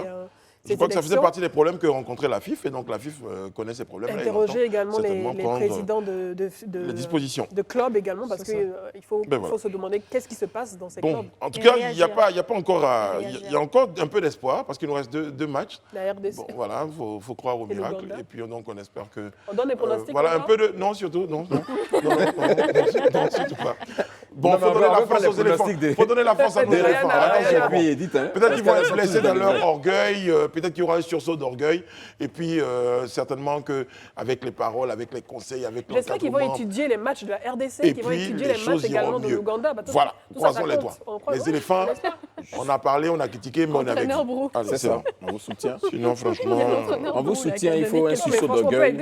Je crois que ça faisait partie des problèmes que rencontrait la FIF et donc la FIF connaît ces problèmes. Interroger également les présidents les dispositions de clubs également parce qu'il faut se demander qu'est-ce qui se passe dans ces clubs. En tout cas, il y a pas encore, il y a encore un peu d'espoir parce qu'il nous reste deux matchs. La RDC. Bon, voilà, faut croire au miracle et puis donc on espère que. On donne des pronostics. Voilà un peu de surtout non surtout pas. Bon, faut donner la force aux éléphants. Faut donner la force à nos éléphants. Peut-être qu'ils vont être blessés dans leur orgueil. Peut-être qu'il y aura un sursaut d'orgueil. Et puis, certainement qu'avec les paroles, avec les conseils, avec l'encadrement... J'espère qu'ils vont étudier les matchs de la RDC, qu'ils vont étudier les matchs également de l'Ouganda. Voilà, croisons les doigts. Les éléphants, on a parlé, on a critiqué, mais on est avec vous. C'est ça, on vous soutient. Sinon, franchement... On vous soutient, il faut un sursaut d'orgueil.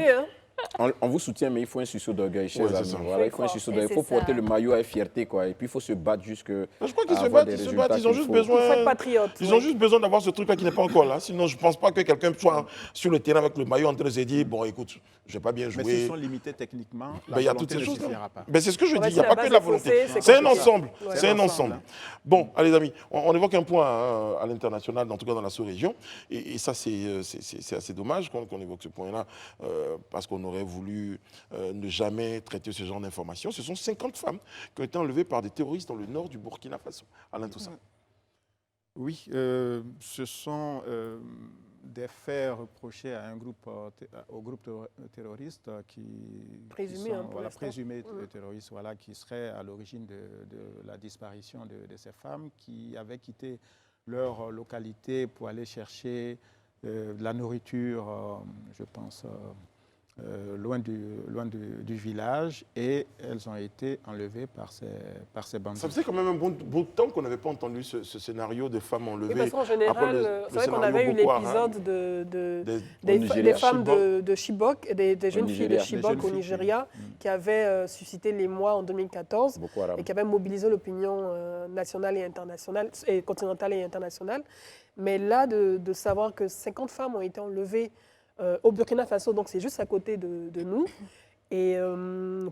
On vous soutient, mais il faut un sursaut d'orgueil, chers amis. Voilà, il faut un sursaut d'orgueil. Il faut porter le maillot avec fierté, quoi. Et puis, il faut se battre jusque. Je crois qu'ils se battent, ils ont juste besoin. Ils ont juste besoin d'avoir ce truc-là qui n'est pas encore là. Sinon, je ne pense pas que quelqu'un soit sur le terrain avec le maillot en train de se dire bon, écoute, je n'ai pas bien joué. Mais s'ils sont limités techniquement, il y a toutes ces choses. Mais c'est ce que je dis, il n'y a pas que de la volonté. C'est un ensemble. C'est un ensemble. Bon, allez, amis, on évoque un point à l'international, en tout cas dans la sous-région. Et ça, c'est assez dommage qu'on évoque ce point-là, parce qu'on aurait voulu ne jamais traiter ce genre d'informations. Ce sont 50 femmes qui ont été enlevées par des terroristes dans le nord du Burkina Faso. Alain Toussaint. Oui, ce sont des faits reprochés à un groupe, au groupe terroriste qui sont présumés terroristes, voilà, qui seraient à l'origine de la disparition de ces femmes qui avaient quitté leur localité pour aller chercher de la nourriture, je pense, loin du village, et elles ont été enlevées par ces bandits. Ça faisait quand même un bon bout de temps qu'on n'avait pas entendu ce scénario de femmes enlevées. Oui, parce qu'en général, c'est vrai qu'on avait eu l'épisode des femmes de Chibok, des jeunes filles de Chibok au Nigeria, qui avaient suscité l'émoi en 2014 et qui avaient mobilisé l'opinion nationale et internationale, et continentale et internationale. Mais là, de savoir que 50 femmes ont été enlevées au Burkina Faso, donc c'est juste à côté de nous. Et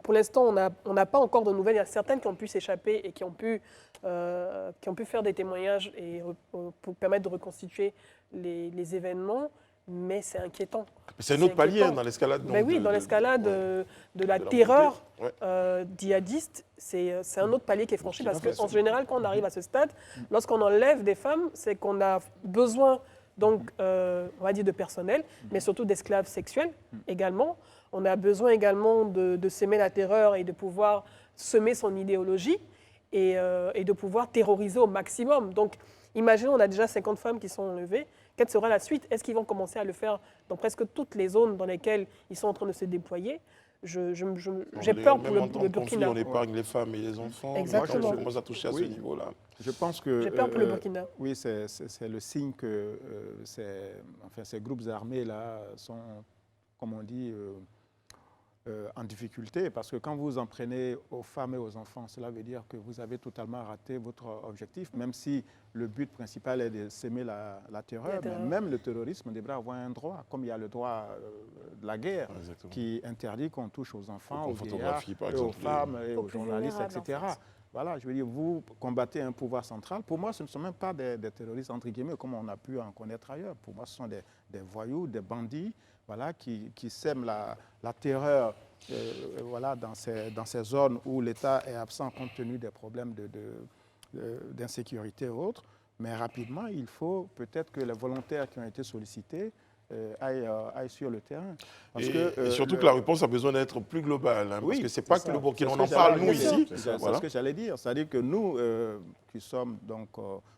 pour l'instant, on n'a pas encore de nouvelles. Il y a certaines qui ont pu s'échapper et qui ont pu faire des témoignages et pour permettre de reconstituer les événements, mais c'est inquiétant. C'est un autre palier dans l'escalade. Oui, dans l'escalade de la terreur djihadiste, c'est un autre palier qui est franchi parce qu'en général, quand on arrive à ce stade, lorsqu'on enlève des femmes, c'est qu'on a besoin donc, on va dire de personnel, mais surtout d'esclaves sexuels également. On a besoin également de semer la terreur et de pouvoir semer son idéologie et de pouvoir terroriser au maximum. Donc, imaginons, on a déjà 50 femmes qui sont enlevées. Quelle sera la suite? Est-ce qu'ils vont commencer à le faire dans presque toutes les zones dans lesquelles ils sont en train de se déployer? J'ai peur pour le Burkina. On épargne les femmes et les enfants. Exactement. Moi, ça touche à ce niveau-là. Je pense que... J'ai peur pour le Burkina. Oui, c'est le signe que ces groupes armés-là sont, comme on dit, en difficulté. Parce que quand vous en prenez aux femmes et aux enfants, cela veut dire que vous avez totalement raté votre objectif, même si le but principal est de s'aimer la terreur. Mais même le terrorisme devrait avoir un droit, comme il y a le droit de la guerre, qui interdit qu'on touche aux enfants, aux vieillards, aux femmes, et aux journalistes, etc. Voilà, je veux dire, vous combattez un pouvoir central. Pour moi, ce ne sont même pas des terroristes, entre guillemets, comme on a pu en connaître ailleurs. Pour moi, ce sont des voyous, des bandits, voilà, qui sèment la terreur voilà, dans ces zones où l'État est absent compte tenu des problèmes d'insécurité et autres. Mais rapidement, il faut peut-être que les volontaires qui ont été sollicités aillent sur le terrain. Parce et surtout que la réponse a besoin d'être plus globale. Hein, parce que ce n'est pas que le Burkina, on en parle nous ici. C'est ce que j'allais dire. C'est-à-dire que nous, qui sommes donc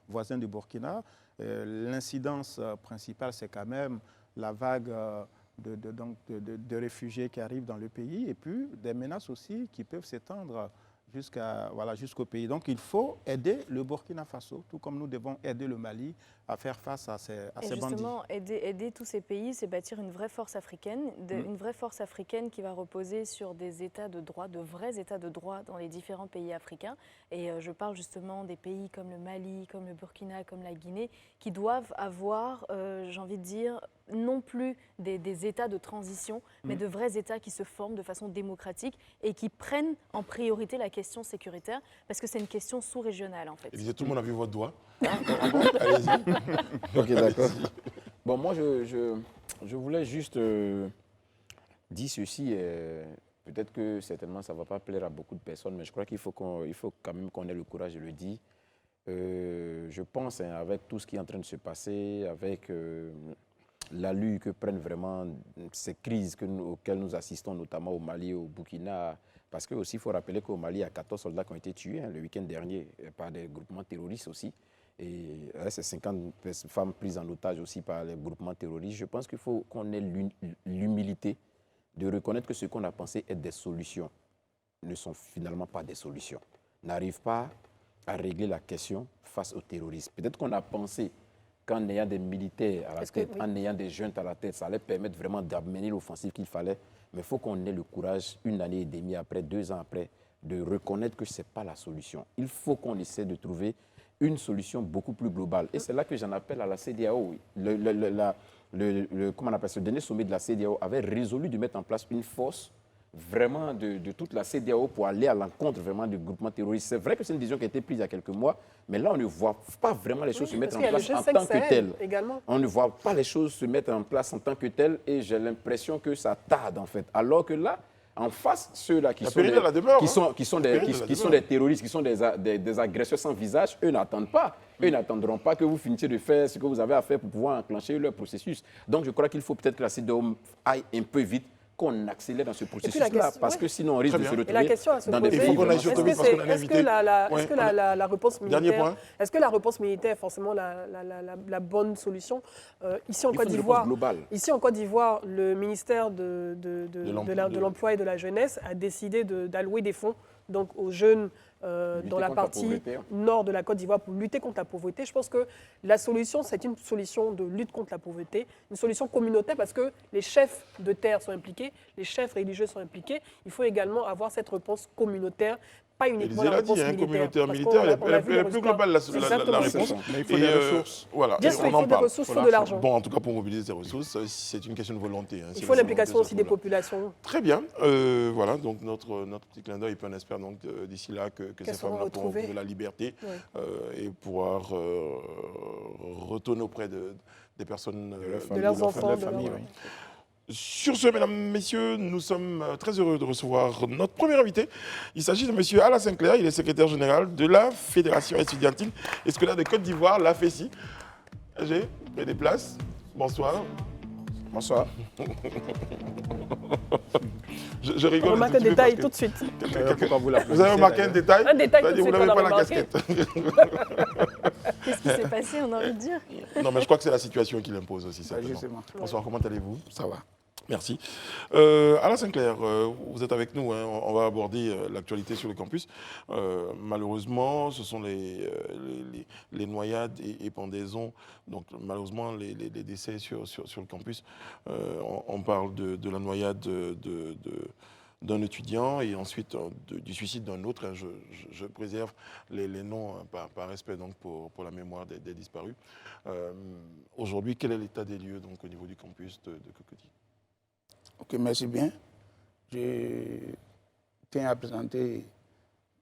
voisins du Burkina, l'incidence principale, c'est quand même la vague de réfugiés qui arrivent dans le pays et puis des menaces aussi qui peuvent s'étendre jusqu'au pays. Donc il faut aider le Burkina Faso, tout comme nous devons aider le Mali à faire face à ces bandits. Justement, aider tous ces pays, c'est bâtir une vraie force africaine, une vraie force africaine qui va reposer sur des états de droit, de vrais états de droit dans les différents pays africains. Et je parle justement des pays comme le Mali, comme le Burkina, comme la Guinée, qui doivent avoir, j'ai envie de dire, non plus des états de transition, mais de vrais états qui se forment de façon démocratique et qui prennent en priorité la question sécuritaire, parce que c'est une question sous-régionale en fait. Tout le monde a vu votre doigt. Allez-y. Ok, d'accord. Bon, moi, je voulais juste dire ceci. Peut-être que certainement, ça ne va pas plaire à beaucoup de personnes, mais je crois qu'il faut quand même qu'on ait le courage de le dire. Je pense, avec tout ce qui est en train de se passer, avec l'allure que prennent vraiment ces crises auxquelles nous assistons, notamment au Mali et au Burkina, parce que aussi, il faut rappeler qu'au Mali, il y a 14 soldats qui ont été tués le week-end dernier par des groupements terroristes aussi. Et ces 50 femmes prises en otage aussi par les groupements terroristes. Je pense qu'il faut qu'on ait l'humilité de reconnaître que ce qu'on a pensé être des solutions ne sont finalement pas des solutions, n'arrivent pas à régler la question face au terrorisme. Peut-être qu'on a pensé qu'en ayant des militaires à la tête, en ayant des jeunes à la tête, ça allait permettre vraiment d'amener l'offensive qu'il fallait. Mais il faut qu'on ait le courage, 1 année et demie après, 2 ans après, de reconnaître que ce n'est pas la solution. Il faut qu'on essaie de trouver une solution beaucoup plus globale. Et c'est là que j'en appelle à la CEDEAO. Comment on appelle ça, le dernier sommet de la CEDEAO avait résolu de mettre en place une force vraiment de toute la CEDEAO pour aller à l'encontre vraiment du groupement terroriste. C'est vrai que c'est une décision qui a été prise il y a quelques mois, mais là, on ne voit pas vraiment les choses se mettre en place en tant que telles. On ne voit pas les choses se mettre en place en tant que telles et j'ai l'impression que ça tarde en fait. Alors que là, en face, ceux-là qui sont des terroristes, qui sont des agresseurs sans visage, eux n'attendent pas. Eux n'attendront pas que vous finissiez de faire ce que vous avez à faire pour pouvoir enclencher leur processus. Donc je crois qu'il faut peut-être que la CEDEAO aille un peu vite, qu'on accélère dans ce processus-là, parce que sinon on risque de se retrouver dans des pays. Est-ce que la réponse militaire, est-ce que la réponse militaire est forcément la bonne solution? Ici en Côte d'Ivoire, le ministère de l'Emploi et de la Jeunesse a décidé d'allouer des fonds donc aux jeunes dans la partie nord de la Côte d'Ivoire pour lutter contre la pauvreté. Je pense que la solution, c'est une solution de lutte contre la pauvreté, une solution communautaire parce que les chefs de terre sont impliqués, les chefs religieux sont impliqués. Il faut également avoir cette réponse communautaire, pas uniquement la réponse communautaire. Elle est plus globale, la réponse. Mais il faut des ressources. Voilà, bien sûr, il faut des ressources, il faut de l'argent. Bon, en tout cas, pour mobiliser ces ressources, c'est une question de volonté. Il faut l'implication aussi des populations. Très bien. Voilà, donc notre petit clin d'œil, on espère donc d'ici là que ces femmes-là pourront retrouver la liberté et pouvoir retourner auprès des personnes, de leurs enfants, de la famille. Sur ce, mesdames, messieurs, nous sommes très heureux de recevoir notre premier invité. Il s'agit de M. Alain Sinclair, il est secrétaire général de la Fédération estudiantine et scolaire de Côte d'Ivoire, la FESI. J'ai des places. Bonsoir. Bonsoir. Je rigole. On remarque un détail tout de suite. Vous avez remarqué un détail? Un détail tout de suite. Vous n'avez pas la casquette. Qu'est-ce qui s'est passé, on a envie de dire? Non, mais je crois que c'est la situation qui l'impose aussi, certainement. Bonsoir, comment allez-vous? Ça va. Merci. Alain Sinclair, vous êtes avec nous, hein, on va aborder l'actualité sur le campus. Malheureusement, ce sont les noyades et pendaisons, donc malheureusement les décès sur le campus. On parle de la noyade d'un étudiant et ensuite du suicide d'un autre. Hein, je préserve les noms par respect donc, pour la mémoire des disparus. Aujourd'hui, quel est l'état des lieux donc, au niveau du campus de Cocody? Ok, merci bien. Je tiens à présenter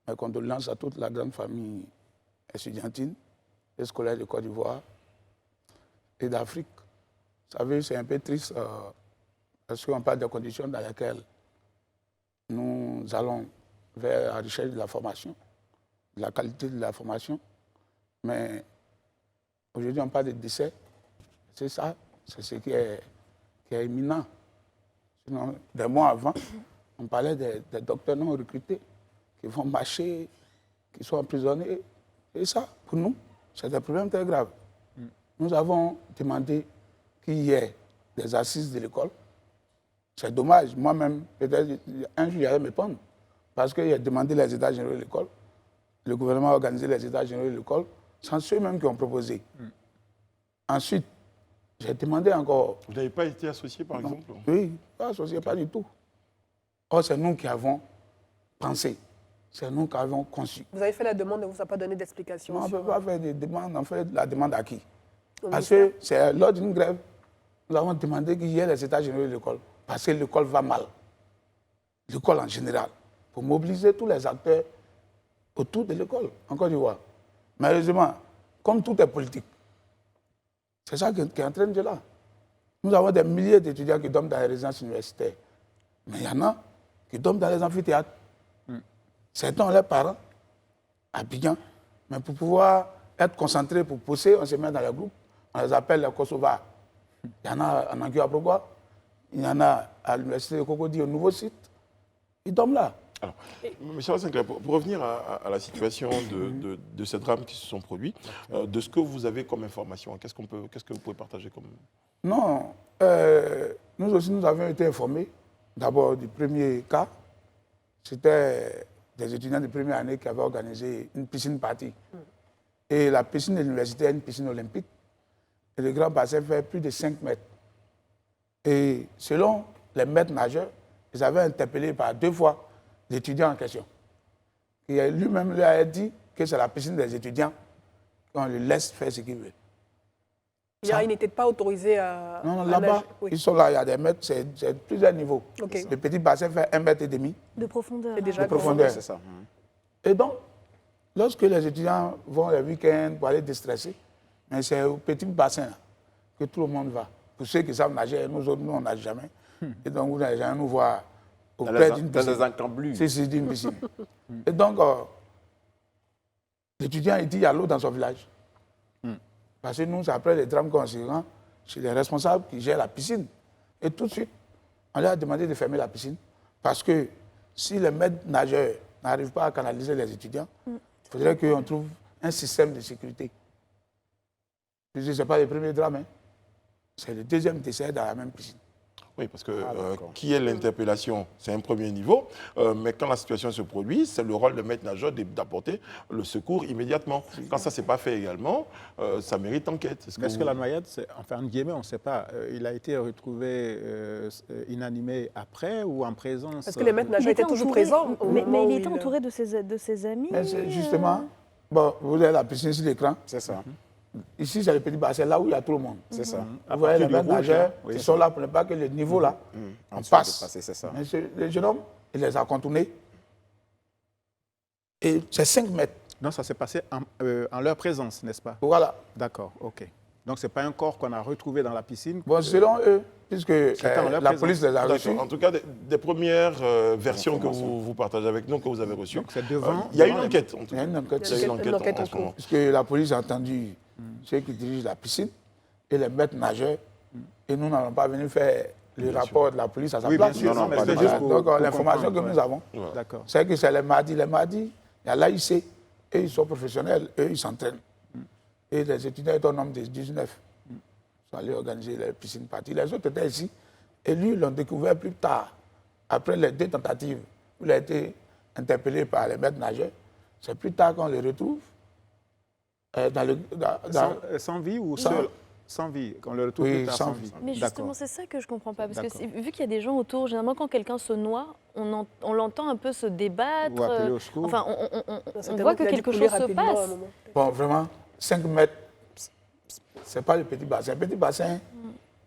mes condoléances à toute la grande famille estudiantine et scolaire de Côte d'Ivoire et d'Afrique. Vous savez, c'est un peu triste parce qu'on parle des conditions dans lesquelles nous allons vers la recherche de la formation, de la qualité de la formation. Mais aujourd'hui, on parle de décès. C'est ça, c'est ce qui est imminent. Sinon, des mois avant, on parlait des docteurs non recrutés qui vont marcher, qui sont emprisonnés. Et ça, pour nous, c'est un problème très grave. Nous avons demandé qu'il y ait des assises de l'école C'est dommage. Moi-même, peut-être un jour, j'allais me prendre. Parce qu'il a demandé les états généraux de l'école. Le gouvernement a organisé les états généraux de l'école sans ceux-mêmes qui ont proposé. Ensuite, j'ai demandé encore... Vous n'avez pas été associé, par exemple? Oui, pas associé, pas du tout. Or, c'est nous qui avons pensé. C'est nous qui avons conçu. Vous avez fait la demande et on ne vous a pas donné d'explication. On ne peut pas faire des demandes. On fait la demande à qui? Au Parce ministère. que c'est lors d'une grève, nous avons demandé qu'il y ait les états généraux de l'école. Parce que l'école va mal. L'école en général. Pour mobiliser tous les acteurs autour de l'école, en Côte d'Ivoire. Malheureusement, comme tout est politique, c'est ça qui est en train de là. Nous avons des milliers d'étudiants qui dorment dans les résidences universitaires. Mais il y en a qui dorment dans les amphithéâtres. Certains ont leurs parents à Abidjan. Mais pour pouvoir être concentrés, pour pousser, on se met dans les groupes. On les appelle les Kosovars. Il y en a en Anguilla-Brogois. Il y en a à l'université de Cocody, au nouveau site. Ils dorment là. Alors, M. Sinclair, pour revenir à la situation de ces drames qui se sont produits, de ce que vous avez comme information, qu'est-ce que vous pouvez partager comme... Non, nous aussi, nous avions été informés, d'abord du premier cas. C'était des étudiants de première année qui avaient organisé une piscine party. Et la piscine de l'université est une piscine olympique. Et le grand bassin fait plus de 5 mètres. Et selon les maîtres nageurs, ils avaient interpellé par 2 fois l'étudiant en question. Et lui-même lui a dit que c'est la piscine des étudiants qu'on le laisse faire ce qu'il veut. Il n'était pas autorisé à... Non, à là-bas, nager. Oui. ils sont là, il y a des mètres, c'est plusieurs niveaux. Ok. Le petit bassin fait 1,5 mètre De profondeur. C'est déjà de profondeur. C'est ça. Et donc, lorsque les étudiants vont le week-end pour aller déstresser, mais c'est au petit bassin là, que tout le monde va. Pour ceux qui savent nager, nous autres, nous, on ne nage jamais. Et donc, vous n'allez jamais nous voir auprès d'une Dans piscine. les encablures. C'est d'une piscine. Et donc, l'étudiant, il dit, il y a l'eau dans son village. Parce que nous, c'est après les drames qu'on se rend chez les responsables qui gèrent la piscine. Et tout de suite, on leur a demandé de fermer la piscine. Parce que si les maîtres nageurs n'arrivent pas à canaliser les étudiants, il faudrait qu'on trouve un système de sécurité. Ce n'est pas le premier drame, hein. C'est le deuxième décès dans la même piscine. Oui, parce que qui est l'interpellation, c'est un premier niveau, mais quand la situation se produit, c'est le rôle de maître nageur d'apporter le secours immédiatement. Quand ça ne s'est pas fait également, ça mérite enquête. Est-ce que la noyade, enfin, en guillemets, on ne sait pas, il a été retrouvé inanimé après ou en présence? Parce que les maîtres nageurs étaient toujours entouré, présents. au mais moment il où était entouré de ses amis. Mais c'est justement, bon, vous avez la piscine sur l'écran. C'est ça. Ici, c'est le petit bassin, là où il y a tout le monde. C'est ça. Vous voyez les du maîtres rouge, nageurs, là. Oui, ils c'est sont là pour ne pas que le niveau là, on Ensuite, passe. de passer, c'est ça. Mais le jeune homme, il les a contournés. Et c'est 5 mètres. Donc ça s'est passé en leur présence, n'est-ce pas? Voilà. D'accord, ok. Donc ce n'est pas un corps qu'on a retrouvé dans la piscine? Bon, selon eux, puisque en leur la présence. police les a reçus. En tout cas, des premières versions que vous partagez avec nous, que vous avez reçues. Donc c'est devant... Il y a une enquête, en tout Il y a cas. une enquête. Il y a une enquête Une enquête en en ce moment. Puisque la police a entendu ceux qui dirigent la piscine et les maîtres nageurs. Et nous n'allons pas venir faire le rapport de la police à sa Oui, bien place. sûr, non, mais Pas c'était de juste mal. pour Donc l'information comprendre, que nous avons, D'accord. c'est que c'est les mardis. Les mardis, il y a l'AIC, eux ils sont professionnels, eux ils s'entraînent. Et les étudiants étaient au nombre de 19. Ils sont allés organiser les piscines parties. Les autres étaient ici. Et lui, ils l'ont découvert plus tard, après les 2 tentatives, où il a été interpellé par les maîtres nageurs. C'est plus tard qu'on le retrouve Sans vie ou Sans- seul? Sans vie, qu'on le retrouve Oui, plus tard sans sans vie. vie. Mais D'accord. justement, c'est ça que je ne comprends pas. Parce que D'accord. vu qu'il y a des gens autour, généralement, quand quelqu'un se noie, on l'entend un peu se débattre. Ou appeler au secours. Enfin, Non, on certainement voit que qu'il a dû quelque couler chose se rapidement à un passe. moment. Bon, vraiment, 5 mètres, c'est pas le petit bassin. Le petit bassin,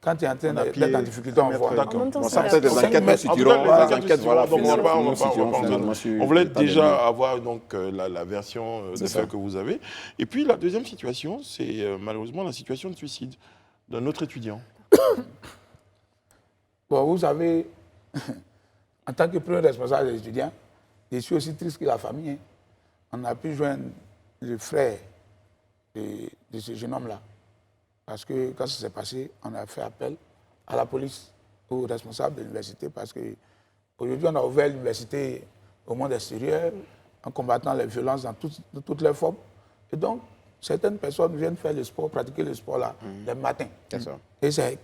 quand tu es en train d'être en difficulté, on voit. D'accord. En même temps, Bon, c'est ça peut-être des Cinq enquêtes nous mètres. En tout situeront. cas, Les enquêtes, voilà, donc on va pas- nous situerons finalement sur On voulait l'état des lieux. déjà avoir donc, la version de C'est ça. faits que vous avez. Et puis la deuxième situation, c'est malheureusement la situation de suicide d'un autre étudiant. Bon, vous savez, en tant que premier responsable des étudiants, je suis aussi triste que la famille. Hein. On a pu joindre le frère de ce jeune homme-là. Parce que quand ça s'est passé, on a fait appel à la police, aux responsables de l'université, parce qu'aujourd'hui, on a ouvert l'université au monde extérieur en combattant les violences dans toutes les formes. Et donc, certaines personnes viennent faire le sport, pratiquer le sport là, le matin. C'est ça. Et c'est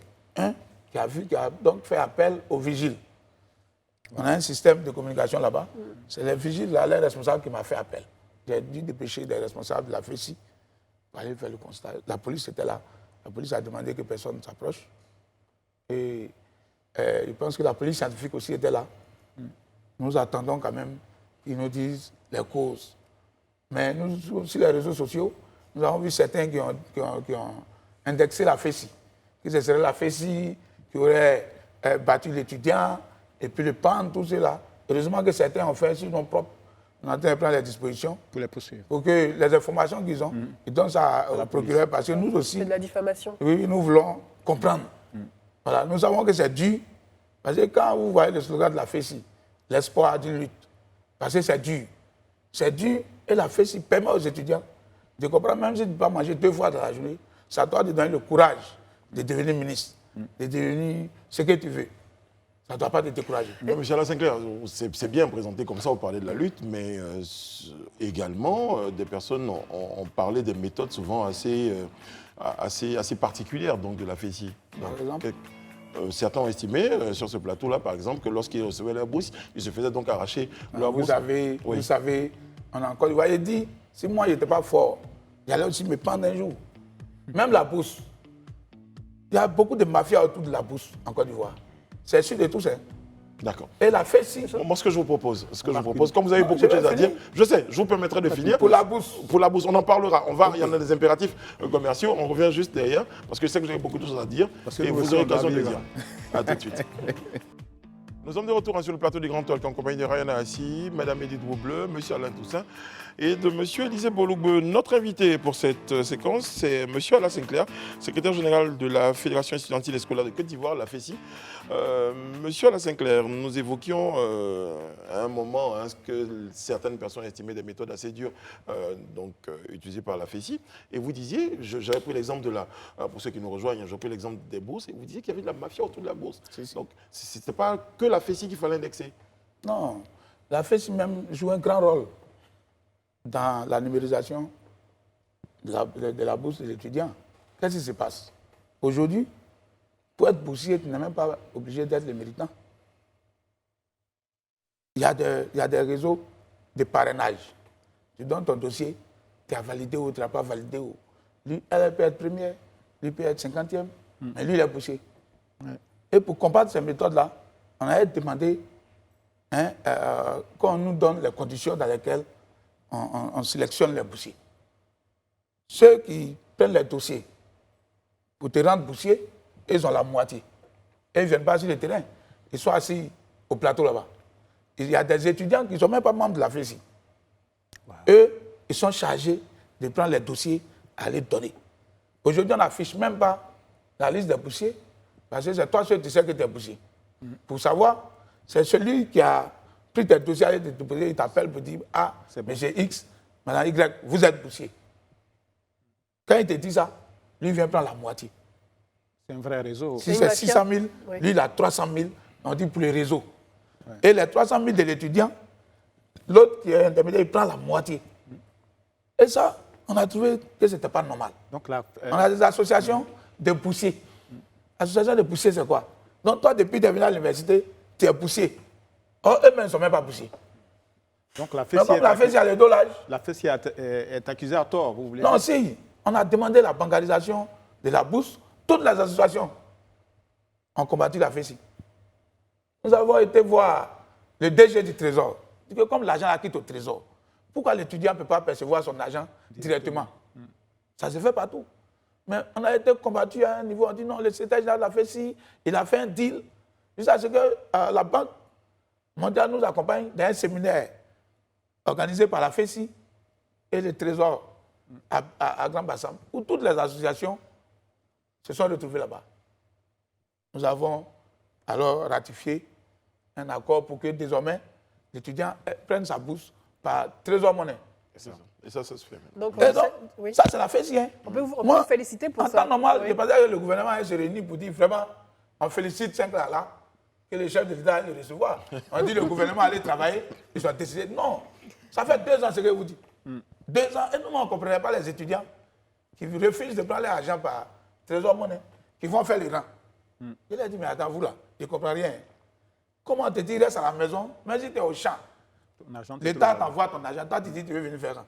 qui a donc fait appel aux vigiles. On a un système de communication là-bas. C'est les vigiles, là, les responsables qui m'a fait appel. J'ai dû dépêcher des responsables de la FECI pour aller faire le constat. La police était là. La police a demandé que personne ne s'approche. Et je pense que la police scientifique aussi était là. Nous attendons quand même qu'ils nous disent les causes. Mais nous, sur les réseaux sociaux, nous avons vu certains qui ont indexé la FECI. Que ce serait la FECI qui aurait battu l'étudiant, et puis le PAN, tout cela. Heureusement que certains ont fait sur nos propres. On est en train de prendre les dispositions. Pour les poursuivre. Pour que les informations qu'ils ont, ils donnent ça au procureur. Parce que nous aussi. C'est de la diffamation. Oui, nous voulons comprendre. Voilà, nous savons que c'est dur. Parce que quand vous voyez le slogan de la FECI, l'espoir d'une lutte, parce que c'est dur. C'est dur et la FECI permet aux étudiants de comprendre, même si tu ne peux pas manger 2 fois dans la journée, ça doit te donner le courage de devenir ministre, de devenir ce que tu veux. Ça ne doit pas te décourager. Non, M. Alain Sinclair, c'est bien présenté comme ça, vous parlez de la lutte, mais également, des personnes ont parlé des méthodes souvent assez particulières donc, de la FECI. Par exemple certains ont estimé sur ce plateau-là, par exemple, que lorsqu'ils recevaient leur bourse, ils se faisaient donc arracher leur bourse. Vous savez, on a encore dit, si moi je n'étais pas fort, j'allais aussi me prendre un jour. Même la bourse. Il y a beaucoup de mafias autour de la bourse en Côte d'Ivoire. C'est sûr de tout ça. D'accord. Et la FECI. Moi, ce que je vous propose, comme vous avez beaucoup de choses à dire, je sais, je vous permettrai de finir. Pour la bourse. Pour la bourse, on en parlera. Il y en a des impératifs commerciaux, on revient juste derrière, parce que je sais que vous avez beaucoup de choses à dire, et vous aurez l'occasion de le dire. A tout de suite. Nous sommes de retour sur le plateau des Grands Talks en compagnie de Ryan Assi, Mme Edith Roubleu, M. Alain Toussaint et de M. Élisée Bologbeu. Notre invité pour cette séquence, c'est M. Alain Sinclair, secrétaire général de la Fédération estudiantine et scolaire de Côte d'Ivoire, la FECI. M. Alain Sinclair, nous évoquions à un moment ce que certaines personnes estimaient des méthodes assez dures utilisées par la FECI. Et vous disiez, j'avais pris l'exemple de la, pour ceux qui nous rejoignent, j'ai pris l'exemple des bourses, et vous disiez qu'il y avait de la mafia autour de la bourse. Donc, ce n'était pas que la FECI qu'il fallait indexer. Non, la FECI même joue un grand rôle dans la numérisation de la bourse des étudiants. Qu'est-ce qui se passe? Aujourd'hui, pour être boursier, tu n'es même pas obligé d'être le méritant. Il y a des réseaux de parrainage. Tu donnes ton dossier, tu as validé ou tu n'as pas validé. Lui, elle peut être première, lui peut être 50e, mais lui, il est boursier. Et pour combattre ces méthodes-là, on a demandé qu'on nous donne les conditions dans lesquelles on sélectionne les boursiers. Ceux qui prennent les dossiers pour te rendre boursier, ils ont la moitié. Et ils ne viennent pas sur le terrain. Ils sont assis au plateau là-bas. Il y a des étudiants qui ne sont même pas membres de la FECI. Wow. Eux, ils sont chargés de prendre les dossiers à les donner. Aujourd'hui, on n'affiche même pas la liste des boursiers parce que c'est toi seul qui sais que tu es boursier. Pour savoir, c'est celui qui a pris tes dossiers, il t'appelle pour dire ah, monsieur X, madame Y, vous êtes boursier. Quand il te dit ça, lui vient prendre la moitié. C'est un vrai réseau. Si c'est 600 000, lui il a 300 000, on dit pour le réseau. Ouais. Et les 300 000 de l'étudiant, l'autre qui est intermédiaire, il prend la moitié. Et ça, on a trouvé que ce n'était pas normal. Donc là, on a des associations de boursiers. Association de boursiers, c'est quoi? Donc toi, depuis que tu es venu à l'université, tu es boursier. Or, eux-mêmes ne sont même pas boursiers. Donc la FECI a le dolage. La FECI est accusée à tort, vous voulez dire? Non, si. On a demandé la bancarisation de la bourse. Toutes les associations ont combattu la FECI. Nous avons été voir le DG du Trésor. Que comme l'argent acquis au Trésor, pourquoi l'étudiant ne peut pas percevoir son argent directement? Ça se fait partout. Mais on a été combattu à un niveau, on dit non, le secrétaire général de la FECI, il a fait un deal. Jusqu'à ce que la Banque mondiale nous accompagne dans un séminaire organisé par la FECI et le Trésor à Grand Bassam, où toutes les associations se sont retrouvées là-bas. Nous avons alors ratifié un accord pour que désormais l'étudiant prenne sa bourse par Trésor Monnaie. Et ça se fait. Donc, ça, c'est la FECI. Hein. On peut vous féliciter pour ça. En temps normal, je pensais que le gouvernement se réunit pour dire vraiment, on félicite Sinclair là, que les chefs de l'État allaient le recevoir. On dit le gouvernement allait travailler, ils sont décidés. Non, ça fait 2 ans ce que vous dites. 2 ans, et nous, on ne comprenait pas les étudiants qui refusent de prendre l'argent par Trésor Monnaie, qui vont faire les rangs. Je lui ai dit, mais attends, vous là, je ne comprends rien. Comment te dire, reste à la maison, mais si tu es au champ, l'État t'envoie ton agent, toi tu dis, tu veux venir faire ça.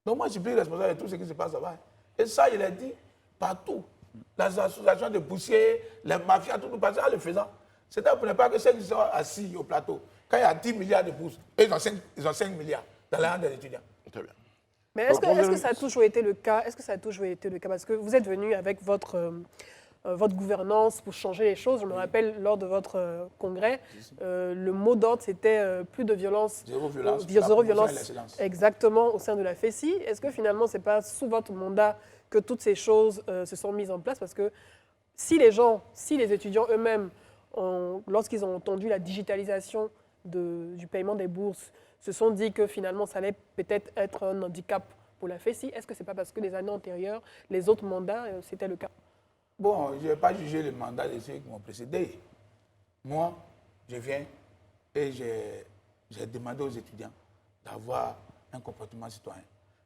Donc moi, je suis plus responsable de tout ce qui se passe là-bas. Et ça, il a dit partout. Les associations de poussières, les mafias, tout le passé, en le faisant. C'était pour ne pas que ceux qui sont assis au plateau, quand il y a 10 milliards de bourses, ils ont 5 milliards dans les hanches des étudiants. Très bien. Mais est-ce que ça a toujours été le cas? Est-ce que ça a toujours été le cas? Parce que vous êtes venu avec votre gouvernance pour changer les choses. Je me rappelle, lors de votre congrès, le mot d'ordre, c'était plus de violence. Zéro violence. Exactement, au sein de la FESI. Est-ce que finalement, ce n'est pas sous votre mandat que toutes ces choses se sont mises en place? Parce que si les étudiants eux-mêmes, lorsqu'ils ont entendu la digitalisation du paiement des bourses, se sont dit que finalement, ça allait peut-être être un handicap pour la FESI, est-ce que ce n'est pas parce que les années antérieures, les autres mandats, c'était le cas? Bon, je ne vais pas juger le mandat de ceux qui m'ont précédé. Moi, je viens et j'ai demandé aux étudiants d'avoir un comportement citoyen.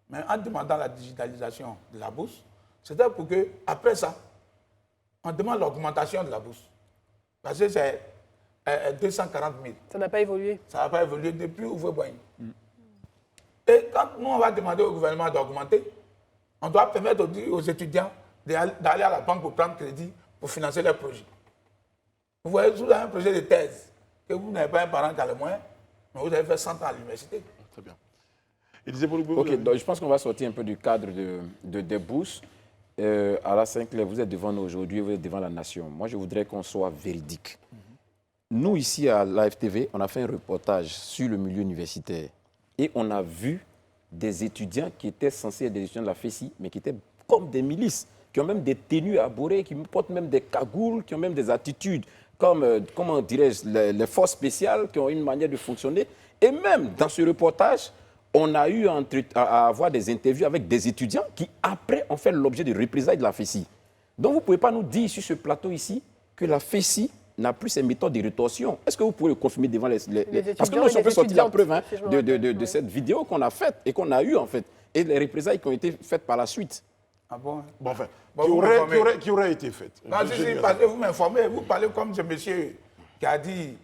Mais en demandant la digitalisation de la bourse, c'était pour que, après ça, on demande l'augmentation de la bourse. Parce que c'est 240 000. Ça n'a pas évolué. Ça n'a pas évolué depuis Ouvre-Boigny. Et quand nous, on va demander au gouvernement d'augmenter, on doit permettre aux étudiants d'aller à la banque pour prendre crédit pour financer leurs projets. Vous voyez, vous avez un projet de thèse, que vous n'avez pas un parent qui a le moyen, mais vous avez fait 100 ans à l'université. Très bien. Et disait pour le Ok, donc je pense qu'on va sortir un peu du cadre des bourses. Alain Sinclair, vous êtes devant nous aujourd'hui, vous êtes devant la nation. Moi, je voudrais qu'on soit véridique. Nous, ici à l'AFTV, on a fait un reportage sur le milieu universitaire et on a vu des étudiants qui étaient censés être des étudiants de la FESI, mais qui étaient comme des milices, qui ont même des tenues arborées, qui portent même des cagoules, qui ont même des attitudes comme, comment dirais-je, les forces spéciales, qui ont une manière de fonctionner. Et même dans ce reportage, on a eu à avoir des interviews avec des étudiants qui, après, ont fait l'objet de représailles de la FESI. Donc, vous ne pouvez pas nous dire sur ce plateau ici que la FESI n'a plus ses méthodes de rétorsion. Est-ce que vous pouvez le confirmer devant les parce que nous, on peut sortir la preuve de cette vidéo qu'on a faite et qu'on a eue, en fait, et les représailles qui ont été faites par la suite. Ah bon? Bon, enfin, Bon, qui aurait été faite. Non, si, parce que vous m'informez, vous parlez comme ce monsieur qui a dit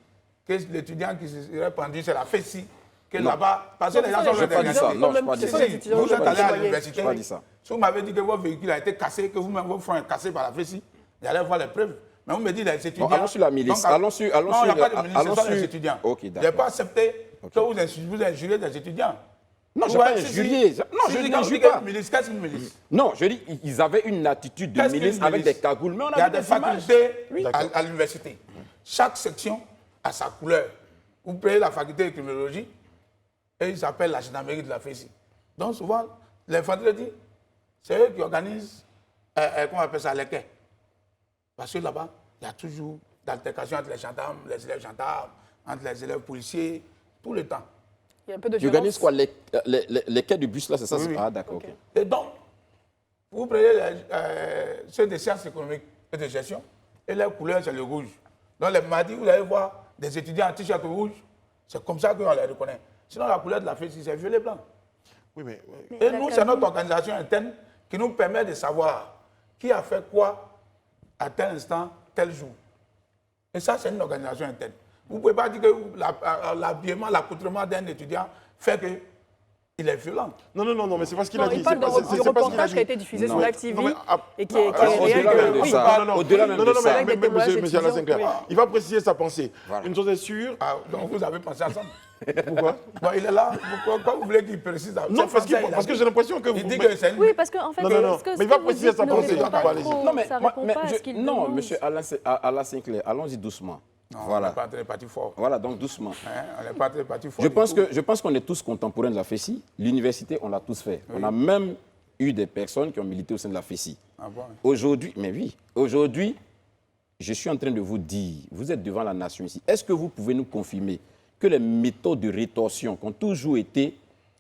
que l'étudiant qui se serait pendu, c'est la FESI, que là-bas, parce que les gens sont pas dit ça. Non, je n'ai pas dit ça. Vous êtes allé à l'université, Je n'ai pas dit ça. si vous m'avez dit que votre véhicule a été cassé, que vous-même, votre front est cassé par la FESI, j'allais voir les preuves. Mais vous me dites les étudiants. Bon, allons sur la milice. Donc, allons sur. Non, il n'y a pas de milice, ce sont les étudiants. Ok, Je n'ai d'accord. pas accepté que vous injuriez des étudiants. Non, je n'ai pas injurié. Non, je n'injure pas. Qu'est-ce qu'une milice? Non, je dis, ils avaient une attitude de Qu'est-ce qu'une milice avec milice? des cagoules. Mais on Il y a a des vu des images. facultés à l'université. Chaque section a sa couleur. Vous prenez la faculté de criminologie et ils s'appellent la gendarmerie de la FESI. Donc souvent, les facultés disent, c'est eux qui organisent, comment on appelle ça, les quais. Parce que là-bas, il y a toujours d'altercations entre les gendarmes, les élèves gendarmes, entre les élèves policiers, tout le temps. Il y a un peu de Tu organises quoi, les quais de bus là, c'est ça? Oui, oui. Ah, d'accord. Ok. ok. Et donc, vous prenez ceux des sciences économiques et de gestion, et leur couleur, c'est le rouge. Donc, les mardis, vous allez voir des étudiants en t-shirt rouge, c'est comme ça qu'on les reconnaît. Sinon, la couleur de la FESI, c'est violet blanc. Oui, mais Et nous, c'est notre organisation interne qui nous permet de savoir qui a fait quoi à tel instant, tel jour. Et ça, c'est une organisation interne. Vous ne pouvez pas dire que l'habillement, l'accoutrement d'un étudiant fait qu'il est violent. non, mais c'est pas ce qu'il a Non, dit. il parle C'est pas ce du qu'il a reportage dit. qui a été diffusé sur Non. Live TV Non, mais, et qui est réel. Au-delà même de Oui, ça, au-delà même de ça. Avec des mais témoignages monsieur Alain Sinclair, d'étudiants, il va préciser sa pensée. Voilà. Une chose est sûre. Ah, donc vous avez pensé ensemble. Pourquoi? Bon, il est là. Pourquoi vous voulez qu'il précise ça? Non, parce que j'ai l'impression que Il vous... dit que c'est une... Oui, parce qu'en fait, Non, ce que mais il va vous préciser dites sa ne pensée, répond pas allez-y. trop, Non, mais, ça moi- répond mais pas à ce qu'il non, demande. monsieur Alain Sinclair, allons-y doucement. Non, on Voilà. n'est pas très parti fort. Voilà, donc doucement. Hein, on n'est pas très parti fort. Je pense qu'on est tous contemporains de la FESI. L'université, on l'a tous fait. On a même eu des personnes qui ont milité au sein de la FESI. Ah bon? Aujourd'hui, mais oui, aujourd'hui, je suis en train de vous dire, vous êtes devant la nation ici, est-ce que vous pouvez nous confirmer que les méthodes de rétorsion qui ont toujours été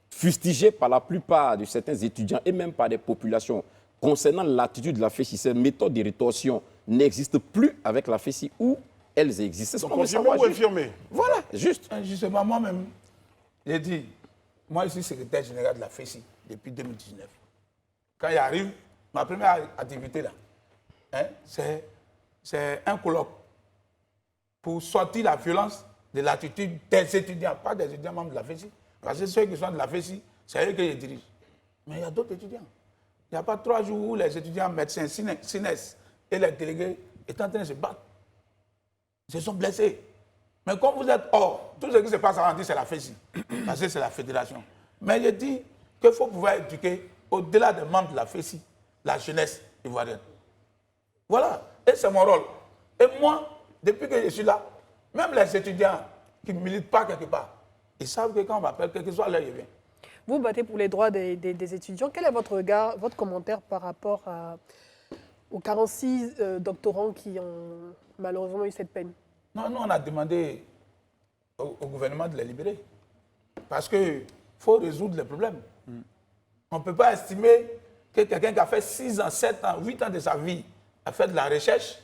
fustigées par la plupart de certains étudiants et même par des populations concernant l'attitude de la FESI, ces méthodes de rétorsion n'existent plus avec la FESI ou elles existent? C'est ce qu'on veut Confirmé savoir, ou juste. infirmé? Voilà, juste. Justement, moi-même, j'ai dit, moi je suis secrétaire général de la FESI depuis 2019. Quand il arrive, ma première activité là, hein, c'est c'est un colloque pour sortir la violence de l'attitude des étudiants, pas des étudiants membres de la FESI. Parce que ceux qui sont de la FESI, c'est eux qui les dirigent. Mais il y a d'autres étudiants. Il n'y a pas 3 jours où les étudiants médecins, SINES et les délégués étaient en train de se battre. Ils se sont blessés. Mais comme vous êtes hors, tout ce qui se passe avant, on dit c'est la FESI, parce que c'est la fédération. Mais je dis qu'il faut pouvoir éduquer au-delà des membres de la FESI, la jeunesse ivoirienne. Voilà, et c'est mon rôle. Et moi, depuis que je suis là, même les étudiants qui ne militent pas quelque part, ils savent que quand on m'appelle, quel que soit l'heure, je viens. Vous battez pour les droits des étudiants. Quel est votre regard, votre commentaire par rapport aux 46 doctorants qui ont malheureusement eu cette peine? Non, nous, on a demandé au gouvernement de les libérer. Parce qu'il faut résoudre les problèmes. On ne peut pas estimer que quelqu'un qui a fait 6 ans, 7 ans, 8 ans de sa vie a fait de la recherche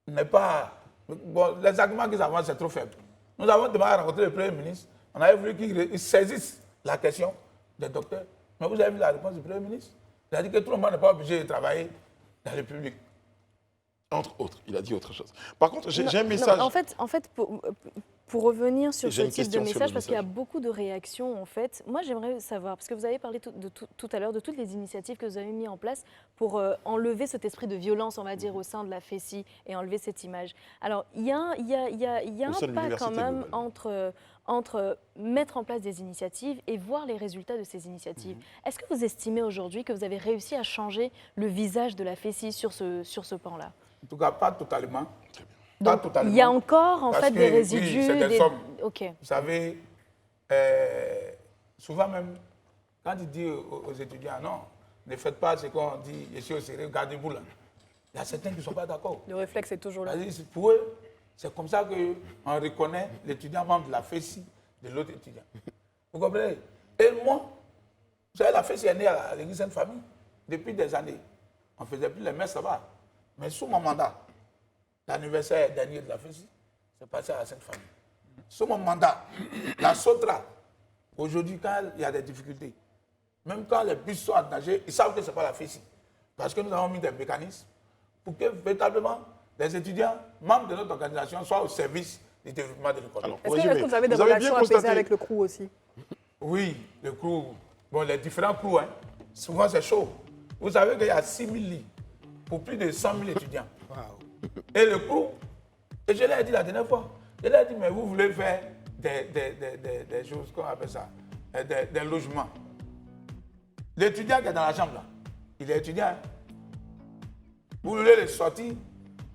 n'est pas... Bon, les arguments qu'ils avancent, c'est trop faible. Nous avons demandé à rencontrer le Premier ministre. On avait voulu qu'il saisisse la question des docteurs. Mais vous avez vu la réponse du Premier ministre? Il a dit que tout le monde n'est pas obligé de travailler dans le public. Entre autres, il a dit autre chose. Par contre, j'ai un message. Non, en fait pour revenir sur ce J'ai une type de question sur le message, parce qu'il y a message. beaucoup de réactions, en fait, moi j'aimerais savoir, parce que vous avez parlé tout à l'heure de toutes les initiatives que vous avez mises en place pour enlever cet esprit de violence, on va dire, au sein de la FESI et enlever cette image. Alors, il y a un sein de pas l'université quand même globale. entre mettre en place des initiatives et voir les résultats de ces initiatives. Est-ce que vous estimez aujourd'hui que vous avez réussi à changer le visage de la FESI sur ce pan-là? En tout cas, pas totalement. Donc, il y a encore en fait des résidus. Oui, c'est des sommes. Ok. Vous savez, souvent même, quand il dit aux étudiants, non, ne faites pas ce qu'on dit ici au sérieux, gardez-vous là. Il y a certains qui ne sont pas d'accord. Le réflexe est toujours là. Pour eux, c'est comme ça qu'on reconnaît l'étudiant membre de la FESI de l'autre étudiant. Vous comprenez? Et moi, vous savez, la FESI est née à l'église Sainte-Famille depuis des années. On ne faisait plus les messes là-bas. Mais sous mon mandat, l'anniversaire dernier de la FESI, c'est passé à la Sainte-Famille. Sous mon mandat, la SOTRA, aujourd'hui, quand il y a des difficultés, même quand les bus sont en danger, ils savent que ce n'est pas la FESI. Parce que nous avons mis des mécanismes pour que véritablement les étudiants, membres de notre organisation, soient au service du développement de l'école. Est-ce que vous avez des bien relations apaisées constaté- avec le CRU aussi? Oui, le CRU, bon, les différents CRU, hein, souvent c'est chaud. Vous savez qu'il y a 6 000 lits pour plus de 100 000 étudiants. Et le CRU, et je l'ai dit la dernière fois, je l'ai dit, mais vous voulez faire des choses, comment on appelle ça, des logements. L'étudiant qui est dans la chambre, là, il est étudiant. Hein. Vous voulez le sortir,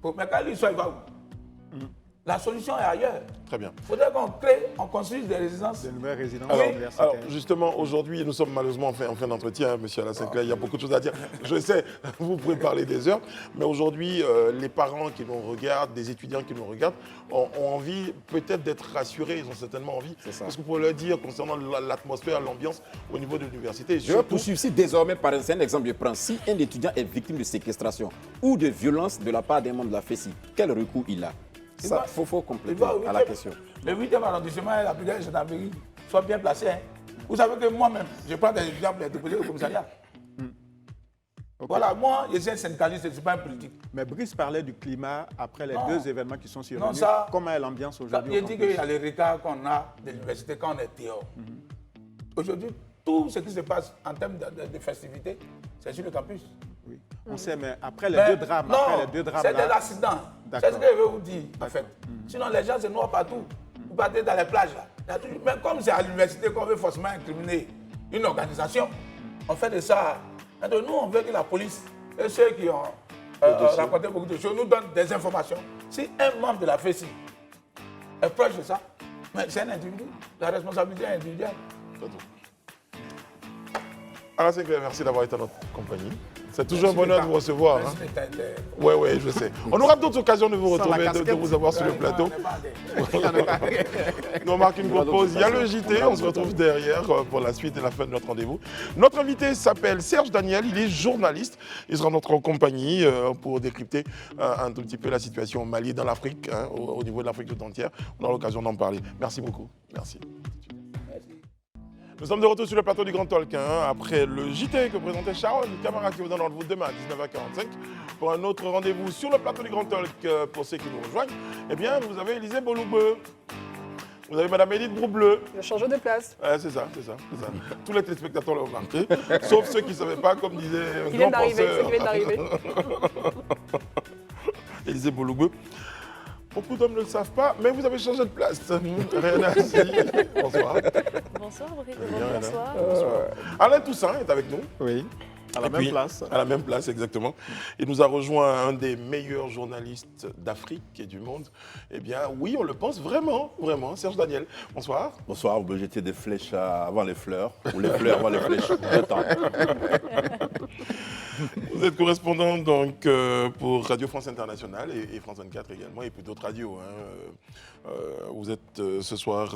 mais quand lui sort, il va où? La solution est ailleurs. Très bien. Il faudrait qu'on crée, on construise des résidences. De nouvelles résidences Alors, universitaires. justement, aujourd'hui, nous sommes malheureusement en fin d'entretien, monsieur Alassane Clay. Il y a beaucoup de choses à dire. Je sais, vous pouvez parler des heures, mais aujourd'hui, les parents qui nous regardent, des étudiants qui nous regardent, ont envie peut-être d'être rassurés. Ils ont certainement envie. ça. Qu'est-ce que vous pouvez leur dire concernant l'atmosphère, l'ambiance au niveau de l'université? Je vais poursuivre. Si désormais, par un exemple, je prends, si un étudiant est victime de séquestration ou de violence de la part d'un membre de la FESI, quel recours il a? Ça, il faut compléter à la question. Le 8e arrondissement et la brigade de gendarmerie soient bien placés. Hein. Vous savez que moi-même, je prends des étudiants pour les déposer au commissariat. Voilà, moi, je suis un syndicaliste, je ne suis pas un politique. Mais Brice parlait du climat après les Non. 2 événements qui sont survenus. ça- Comment est l'ambiance aujourd'hui? Il au dit campus? qu'il y a les retards qu'on a de l'université quand on est dehors. Aujourd'hui, tout ce qui se passe en termes de festivités, c'est sur le campus. Oui. On sait, mais après les Mais 2 drames, non, après les 2 drames c'est là, des accidents. C'est D'accord. ce que je veux vous dire, en fait. Sinon, les gens se noient partout. Vous partez dans les plages, là. Il y a toujours- Mais comme c'est à l'université qu'on veut forcément incriminer une organisation, on fait de ça. Maintenant, nous, on veut que la police et ceux qui ont raconté beaucoup de choses nous donnent des informations. Si un membre de la FESI est proche de ça, mais c'est un individu. La responsabilité est individuelle. Alassane Clay, merci d'avoir été à notre compagnie. C'est toujours un bonheur de vous recevoir. Hein. Merci d'être- Oui, oui, je sais. On aura d'autres occasions de vous Sans la retrouver, de casquette. vous avoir sur le plateau. On n'est pas des- Nous on marque une courte pause. Il y a le JT, on se retrouve derrière pour la suite et la fin de notre rendez-vous. Notre invité s'appelle Serge Daniel, il est journaliste. Il sera notre compagnie pour décrypter un tout petit peu la situation au Mali, dans l'Afrique, hein, au niveau de l'Afrique tout entière. On aura l'occasion d'en parler. Merci beaucoup. Merci. Nous sommes de retour sur le plateau du Grand Talk, après le JT que présentait Sharon Camara qui vous donne rendez-vous demain à 19h45 pour un autre rendez-vous sur le plateau du Grand Talk. Pour ceux qui nous rejoignent, eh bien, vous avez Élisée Boloubeu, vous avez Madame Édith Broubleu. Le changeur de place. C'est ça. Tous les téléspectateurs l'ont remarqué, sauf ceux qui ne savaient pas, comme disait un Qui grand vient penseur. d'arriver. Élisée Boloubeu. Beaucoup d'hommes ne le savent pas, mais vous avez changé de place. Rien à dire. Bonsoir. Bonsoir, Brice. Bien, Bonsoir. Alain Toussaint est avec nous. Oui, à la même place. À la même place, exactement. Il nous a rejoint un des meilleurs journalistes d'Afrique et du monde. Eh bien, oui, on le pense vraiment, vraiment. Serge Daniel, bonsoir. Bonsoir, vous pouvez jeter des flèches avant les fleurs, ou les fleurs avant les flèches. J'attends. Vous êtes correspondant donc pour Radio France Internationale et France 24 également, et puis d'autres radios. Vous êtes ce soir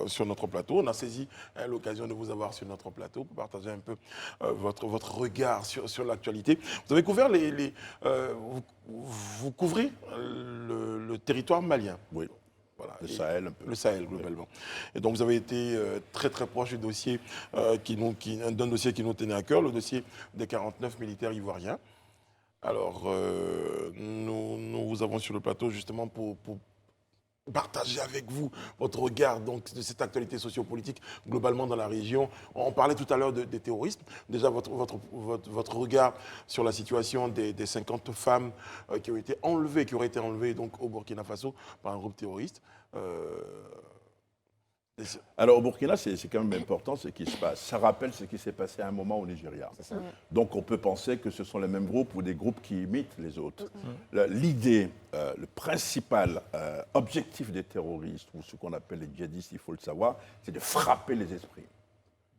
sur notre plateau. On a saisi l'occasion de vous avoir sur notre plateau pour partager un peu votre regard sur l'actualité. Vous avez couvert vous couvrez le territoire malien. Oui. Voilà, Le Sahel un peu. Le Sahel globalement. Et donc vous avez été très très proche du dossier d'un dossier qui nous tenait à cœur, le dossier des 49 militaires ivoiriens. Alors nous vous avons sur le plateau justement pour partager avec vous votre regard donc, de cette actualité sociopolitique globalement dans la région. On parlait tout à l'heure des terroristes. Déjà, votre regard sur la situation des 50 femmes qui auraient été enlevées donc, au Burkina Faso par un groupe terroriste. Alors au Burkina, c'est quand même important ce qui se passe. Ça rappelle ce qui s'est passé à un moment au Nigeria. Donc on peut penser que ce sont les mêmes groupes ou des groupes qui imitent les autres. L'idée, le principal objectif des terroristes, ou ce qu'on appelle les djihadistes, il faut le savoir, c'est de frapper les esprits.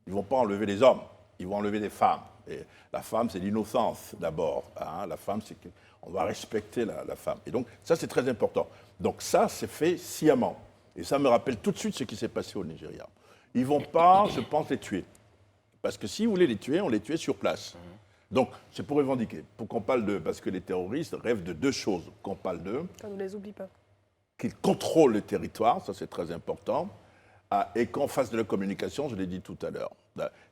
Ils ne vont pas enlever les hommes, ils vont enlever les femmes. Et la femme, c'est l'innocence d'abord. La femme, c'est qu'on va respecter la femme. Et donc ça, c'est très important. Donc ça, c'est fait sciemment. Et ça me rappelle tout de suite ce qui s'est passé au Nigeria. Ils ne vont pas, je pense, les tuer. Parce que si vous voulez les tuer, on les tuait sur place. Donc, c'est pour revendiquer. Pour qu'on parle d'eux, parce que les terroristes rêvent de deux choses. Qu'on parle d'eux. Qu'on ne les oublie pas. Qu'ils contrôlent le territoire, ça c'est très important. Et qu'on fasse de la communication, je l'ai dit tout à l'heure.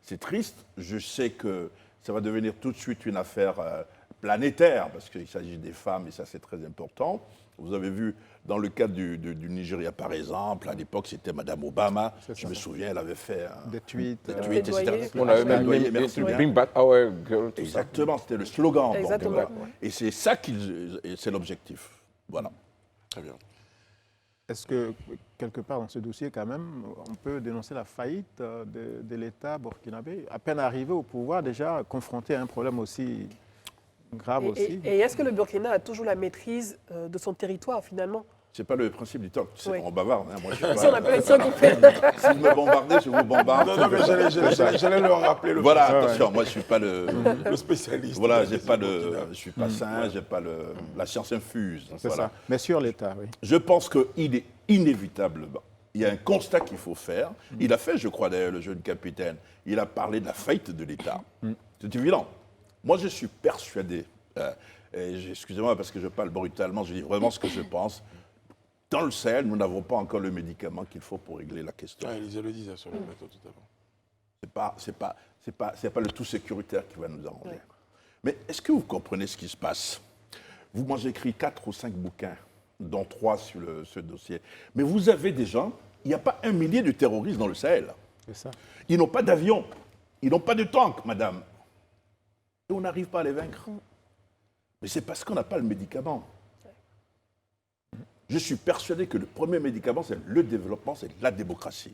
C'est triste. Je sais que ça va devenir tout de suite une affaire planétaire, parce qu'il s'agit des femmes, et ça c'est très important. Vous avez vu, dans le cas du Nigeria, par exemple, à l'époque, c'était Madame Obama. Je me souviens, elle avait fait des tweets, etc. On avait même Bring Back Our Girl. Exactement, c'était le slogan. Exactement. Donc, et c'est ça c'est l'objectif. Voilà. Très bien. Est-ce que, quelque part dans ce dossier, quand même, on peut dénoncer la faillite de l'État burkinabé, à peine arrivé au pouvoir, déjà confronté à un problème aussi grave aussi. Et est-ce que le Burkina a toujours la maîtrise de son territoire, finalement? C'est pas le principe du talk, c'est Oui. on bavarde. Moi, je suis Si on pas, appelle ça qu'on fait. si vous me bombardez, je vous bombarde. Non, mais j'allais leur rappeler le Voilà, principe. attention, moi je suis pas le spécialiste. Voilà, je suis pas saint, j'ai pas la science infuse. C'est Voilà. ça. Mais sur l'État, oui. Je pense qu'il est inévitablement. Il y a un constat qu'il faut faire. Il a fait, je crois d'ailleurs, le jeune capitaine. Il a parlé de la faillite de l'État. C'est évident. Moi, je suis persuadé. Excusez-moi parce que je parle brutalement. Je dis vraiment ce que je pense. Dans le Sahel, nous n'avons pas encore le médicament qu'il faut pour régler la question. Élisée le disait sur le plateau tout à l'heure. C'est pas le tout sécuritaire qui va nous arranger. Ouais. Mais est-ce que vous comprenez ce qui se passe? Vous, moi, j'ai écrit 4 ou 5 bouquins, dont 3 sur ce dossier. Mais vous avez des gens, il n'y a pas 1 millier de terroristes dans le Sahel. C'est ça. Ils n'ont pas d'avion, ils n'ont pas de tank, madame. Et on n'arrive pas à les vaincre. Mais c'est parce qu'on n'a pas le médicament. Je suis persuadé que le premier médicament, c'est le développement, c'est la démocratie.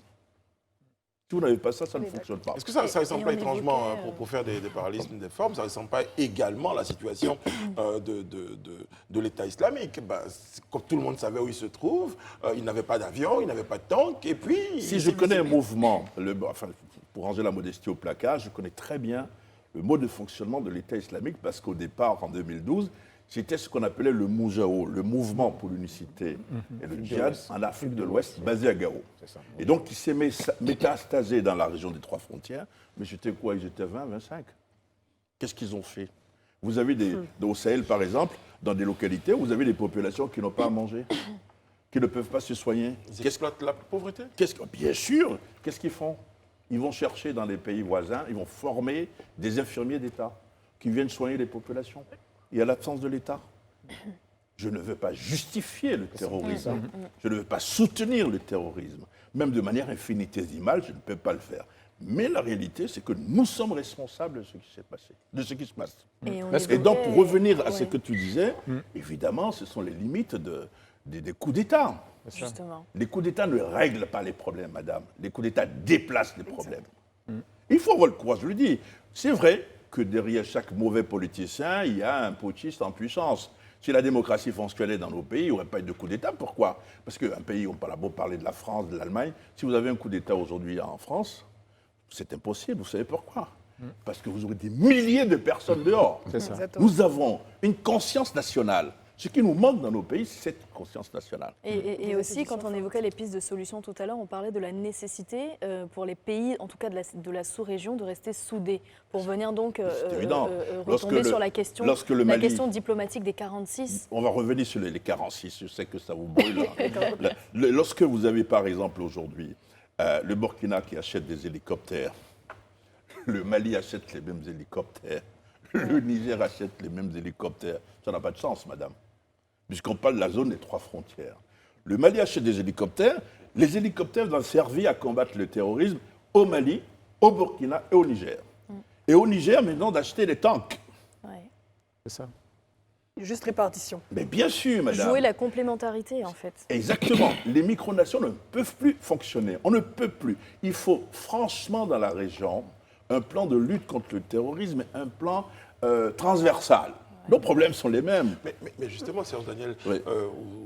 Si vous n'avez pas ça, ça ne fonctionne pas. Est-ce que ça ne ressemble pas étrangement, pour faire des parallélismes des formes, ça ne ressemble pas également à la situation de l'État islamique? Comme tout le monde savait où il se trouve, il n'avait pas d'avion, il n'avait pas de tank, et puis... Si je connais un mouvement, pour ranger la modestie au placard, je connais très bien le mode de fonctionnement de l'État islamique, parce qu'au départ, en 2012, c'était ce qu'on appelait le Moujao, le mouvement pour l'unicité et le djihad en Afrique de l'Ouest, basé à Gao. Et donc, il s'est métastasé dans la région des 3 frontières. Mais j'étais quoi? Ils étaient 20, 25. Qu'est-ce qu'ils ont fait? Vous avez au Sahel, par exemple, dans des localités où vous avez des populations qui n'ont pas à manger, qui ne peuvent pas se soigner. Ils exploitent la pauvreté? Bien sûr. Qu'est-ce qu'ils font? Ils vont chercher dans les pays voisins, ils vont former des infirmiers d'État qui viennent soigner les populations. Il y a l'absence de l'État. Je ne veux pas justifier le terrorisme. Je ne veux pas soutenir le terrorisme. Même de manière infinitésimale, je ne peux pas le faire. Mais la réalité, c'est que nous sommes responsables de ce qui s'est passé, de ce qui se passe. Et donc, pour revenir à ce que tu disais, évidemment, ce sont les limites des coups d'État. Justement. Les coups d'État ne règlent pas les problèmes, madame. Les coups d'État déplacent les problèmes. Il faut avoir le courage, je le dis. C'est vrai que derrière chaque mauvais politicien, il y a un putschiste en puissance. Si la démocratie fonctionnait dans nos pays, il n'y aurait pas eu de coup d'État. Pourquoi? Parce qu'un pays, on a beau parler de la France, de l'Allemagne, si vous avez un coup d'État aujourd'hui en France, c'est impossible. Vous savez pourquoi? Parce que vous aurez des milliers de personnes dehors. C'est ça. Nous avons une conscience nationale. Ce qui nous manque dans nos pays, c'est cette conscience nationale. Et aussi, quand on évoquait les pistes de solutions tout à l'heure, on parlait de la nécessité pour les pays, en tout cas de la sous-région, de rester soudés pour venir donc retomber sur la question diplomatique des 46. On va revenir sur les 46, je sais que ça vous brûle. Lorsque vous avez par exemple aujourd'hui le Burkina qui achète des hélicoptères, le Mali achète les mêmes hélicoptères, le Niger achète les mêmes hélicoptères, ça n'a pas de sens, madame. Puisqu'on parle de la zone des 3 frontières. Le Mali achète des hélicoptères, les hélicoptères doivent servir à combattre le terrorisme au Mali, au Burkina et au Niger. Et au Niger, maintenant, d'acheter des tanks. Ouais. C'est ça. Juste répartition. Mais bien sûr, madame. Jouer la complémentarité, en fait. Exactement. Les micronations ne peuvent plus fonctionner. On ne peut plus. Il faut franchement, dans la région, un plan de lutte contre le terrorisme, un plan transversal. Nos problèmes sont les mêmes. Mais justement, Serge Daniel, Oui.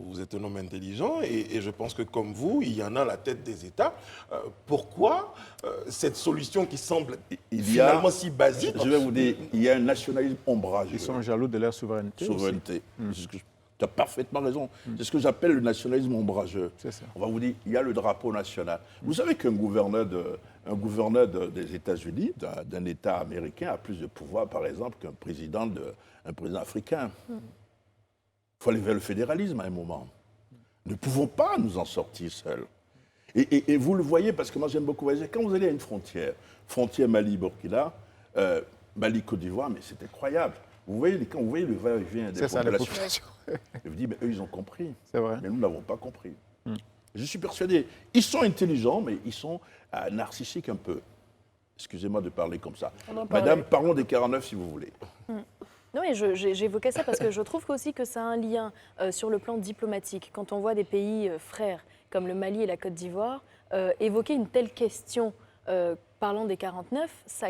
vous êtes un homme intelligent et je pense que comme vous, il y en a à la tête des États. Pourquoi cette solution qui semble finalement si basique? Je vais vous dire, il y a un nationalisme ombrageux. Ils sont jaloux de leur souveraineté. Tu as parfaitement raison. C'est ce que j'appelle le nationalisme ombrageux. C'est ça. On va vous dire, il y a le drapeau national. Vous savez qu'un gouverneur des États-Unis, d'un État américain, a plus de pouvoir, par exemple, qu'un président africain. Il faut aller vers le fédéralisme à un moment. Nous ne pouvons pas nous en sortir seuls. Et vous le voyez, parce que moi j'aime beaucoup voyager, quand vous allez à une frontière Mali-Burkina, Mali-Côte d'Ivoire, mais c'est incroyable. Quand vous voyez le va-et-vient des populations, je vous dis, mais eux, ils ont compris. C'est vrai. Mais nous n'avons pas compris. Je suis persuadé. Ils sont intelligents, mais ils sont narcissiques un peu. Excusez-moi de parler comme ça. Madame, parlons des 49 si vous voulez. Non, mais j'évoquais ça parce que je trouve aussi que ça a un lien sur le plan diplomatique. Quand on voit des pays frères comme le Mali et la Côte d'Ivoire évoquer une telle question parlant des 49, ça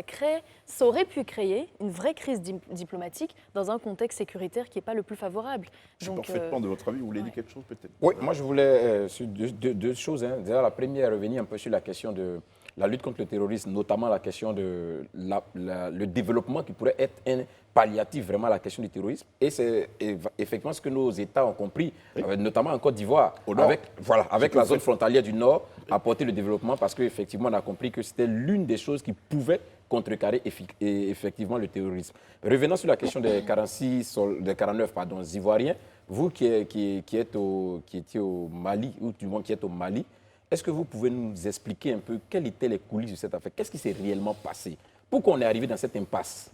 aurait pu créer une vraie crise diplomatique dans un contexte sécuritaire qui n'est pas le plus favorable. Je suis parfaitement de votre avis. Vous voulez dire quelque chose peut-être? Oui, moi je voulais sur deux choses. Déjà, la première, revenir un peu sur la question de la lutte contre le terrorisme, notamment la question de le développement qui pourrait être un palliatif vraiment à la question du terrorisme. Et c'est effectivement ce que nos États ont compris, notamment en Côte d'Ivoire, avec la zone frontalière du Nord, apporter le développement parce qu'effectivement on a compris que c'était l'une des choses qui pouvait contrecarrer effectivement le terrorisme. Revenant sur la question des 49 Ivoiriens, vous qui étiez au Mali, ou du moins qui êtes au Mali, est-ce que vous pouvez nous expliquer un peu quelles étaient les coulisses de cette affaire? Qu'est-ce qui s'est réellement passé? Pourquoi on est arrivé dans cette impasse?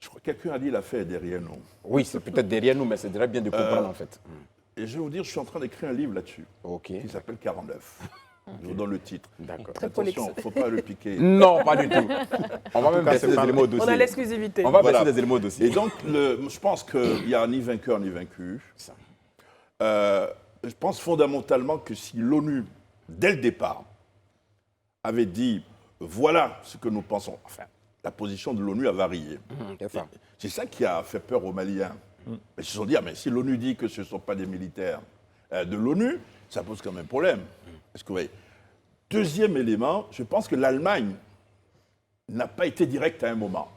Je crois que quelqu'un a dit l'affaire est derrière nous. Oui, c'est peut-être derrière nous, mais c'est déjà bien de comprendre en fait. Et je vais vous dire, je suis en train d'écrire un livre là-dessus, qui s'appelle 49. Je vous donne le titre. D'accord. Attention, il ne faut pas le piquer. Non, pas du tout. On va même baisser des éléments au dossier. On a l'exclusivité. On va baisser des éléments au dossier. Et donc, je pense qu'il n'y a ni vainqueur ni vaincu. Je pense fondamentalement que si l'ONU, dès le départ, avait dit voilà ce que nous pensons, enfin, la position de l'ONU a varié. C'est ça qui a fait peur aux Maliens. Ils se sont dit, mais si l'ONU dit que ce ne sont pas des militaires de l'ONU, ça pose quand même problème. Est-ce que vous voyez? Deuxième élément, je pense que l'Allemagne n'a pas été directe à un moment.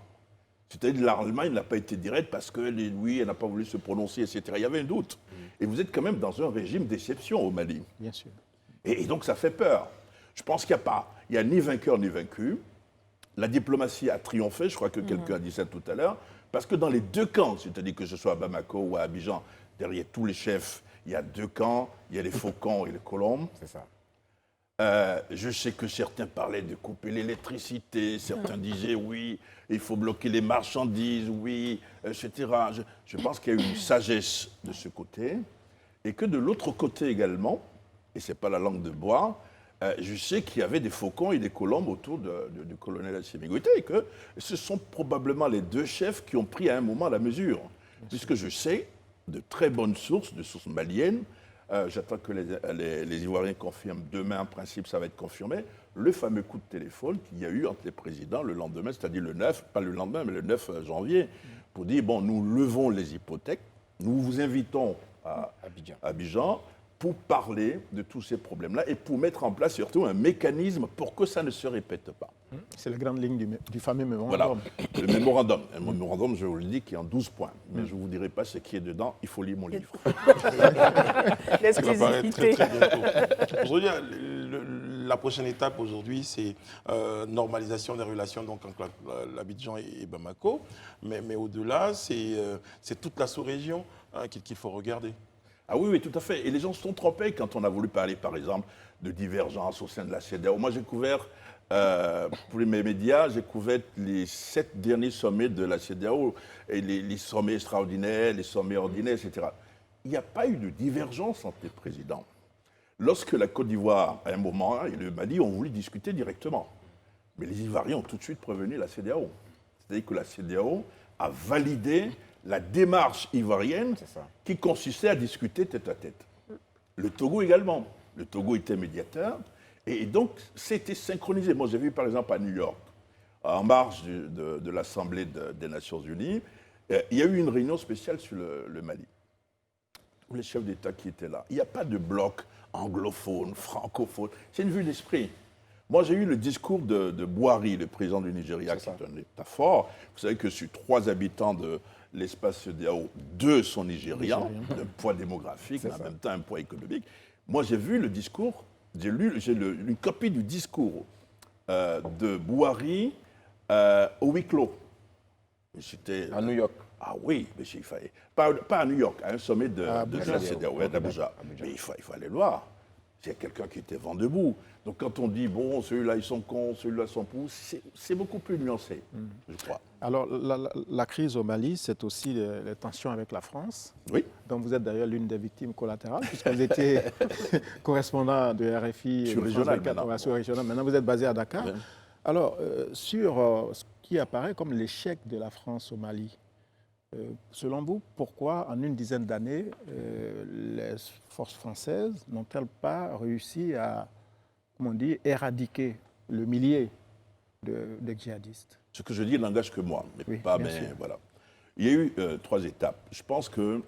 C'est-à-dire que l'Allemagne n'a pas été directe parce que, oui, elle n'a pas voulu se prononcer, etc. Il y avait un doute. Et vous êtes quand même dans un régime d'exception au Mali. Bien sûr. Et donc ça fait peur. Je pense qu'il n'y a ni vainqueur ni vaincu. La diplomatie a triomphé, je crois que quelqu'un a dit ça tout à l'heure, parce que dans les deux camps, c'est-à-dire que ce soit à Bamako ou à Abidjan, derrière tous les chefs, il y a deux camps, il y a les faucons et les colombes. C'est ça. Je sais que certains parlaient de couper l'électricité, certains disaient oui, il faut bloquer les marchandises, oui, etc. Je pense qu'il y a eu une sagesse de ce côté et que de l'autre côté également, et ce n'est pas la langue de bois, je sais qu'il y avait des faucons et des colombes autour du colonel Assimi Goïta et que ce sont probablement les deux chefs qui ont pris à un moment la mesure. Puisque je sais de très bonnes sources, de sources maliennes, j'attends que les Ivoiriens confirment demain, en principe ça va être confirmé, le fameux coup de téléphone qu'il y a eu entre les présidents le lendemain, c'est-à-dire le 9, pas le lendemain, mais le 9 janvier, pour dire, bon, nous levons les hypothèques, nous vous invitons à Abidjan pour parler de tous ces problèmes-là et pour mettre en place surtout un mécanisme pour que ça ne se répète pas. C'est la grande ligne du fameux Voilà, mémorandum. le mémorandum. Un mémorandum, je vous le dis, qui est en 12 points. Mais je ne vous dirai pas ce qui est dedans, il faut lire mon livre. Ça va paraître L'exclusivité. très bientôt. Aujourd'hui, la prochaine étape aujourd'hui, c'est normalisation des relations donc, entre l'Abidjan et Bamako. Mais au-delà, c'est toute la sous-région qu'il faut regarder. Ah oui, oui, tout à fait. Et les gens se sont trompés quand on a voulu parler, par exemple, de divergence au sein de la CEDEAO. Moi, j'ai couvert, pour mes médias, j'ai couvert les 7 derniers sommets de la CEDEAO, et les sommets extraordinaires, les sommets ordinaires, etc. Il n'y a pas eu de divergence entre les présidents. Lorsque la Côte d'Ivoire, à un moment, et le Mali ont voulu discuter directement. Mais les Ivoiriens ont tout de suite prévenu la CEDEAO. C'est-à-dire que la CEDEAO a validé la démarche ivoirienne qui consistait à discuter tête à tête. Le Togo également. Le Togo était médiateur. Et donc, c'était synchronisé. Moi, j'ai vu, par exemple, à New York, en marge de l'Assemblée des Nations Unies, il y a eu une réunion spéciale sur le Mali. Tous les chefs d'État qui étaient là. Il n'y a pas de bloc anglophone, francophone. C'est une vue d'esprit. Moi, j'ai eu le discours de Buhari, le président du Nigeria, qui est un État fort. Vous savez que sur 3 habitants de l'espace CEDEAO, 2 sont nigérians, d'un poids démographique, mais en même temps un poids économique. Moi, j'ai vu le discours, j'ai lu une copie du discours de Buhari au huis clos. À New York. Ah oui, mais il fallait. Pas à New York, à un sommet de la CEDEAO, d'Abuja. Mais il fallait le voir. Il y a quelqu'un qui était vent debout. Donc quand on dit, bon, ceux-là, ils sont cons, ceux-là sont pour, c'est beaucoup plus nuancé, je crois. Alors, la crise au Mali, c'est aussi les tensions avec la France. Oui. Donc, vous êtes d'ailleurs l'une des victimes collatérales, puisque vous étiez correspondant de RFI. Sur régional maintenant. Sur régional. Maintenant, vous êtes basé à Dakar. Oui. Alors, sur ce qui apparaît comme l'échec de la France au Mali, selon vous, pourquoi, en une dizaine d'années, les forces françaises n'ont-elles pas réussi à, comment on dit, éradiquer le millier de djihadistes? Ce que je dis n'engage que moi, mais Oui, pas. bien Mais sûr. voilà. Il y a eu 3 étapes. Je pense que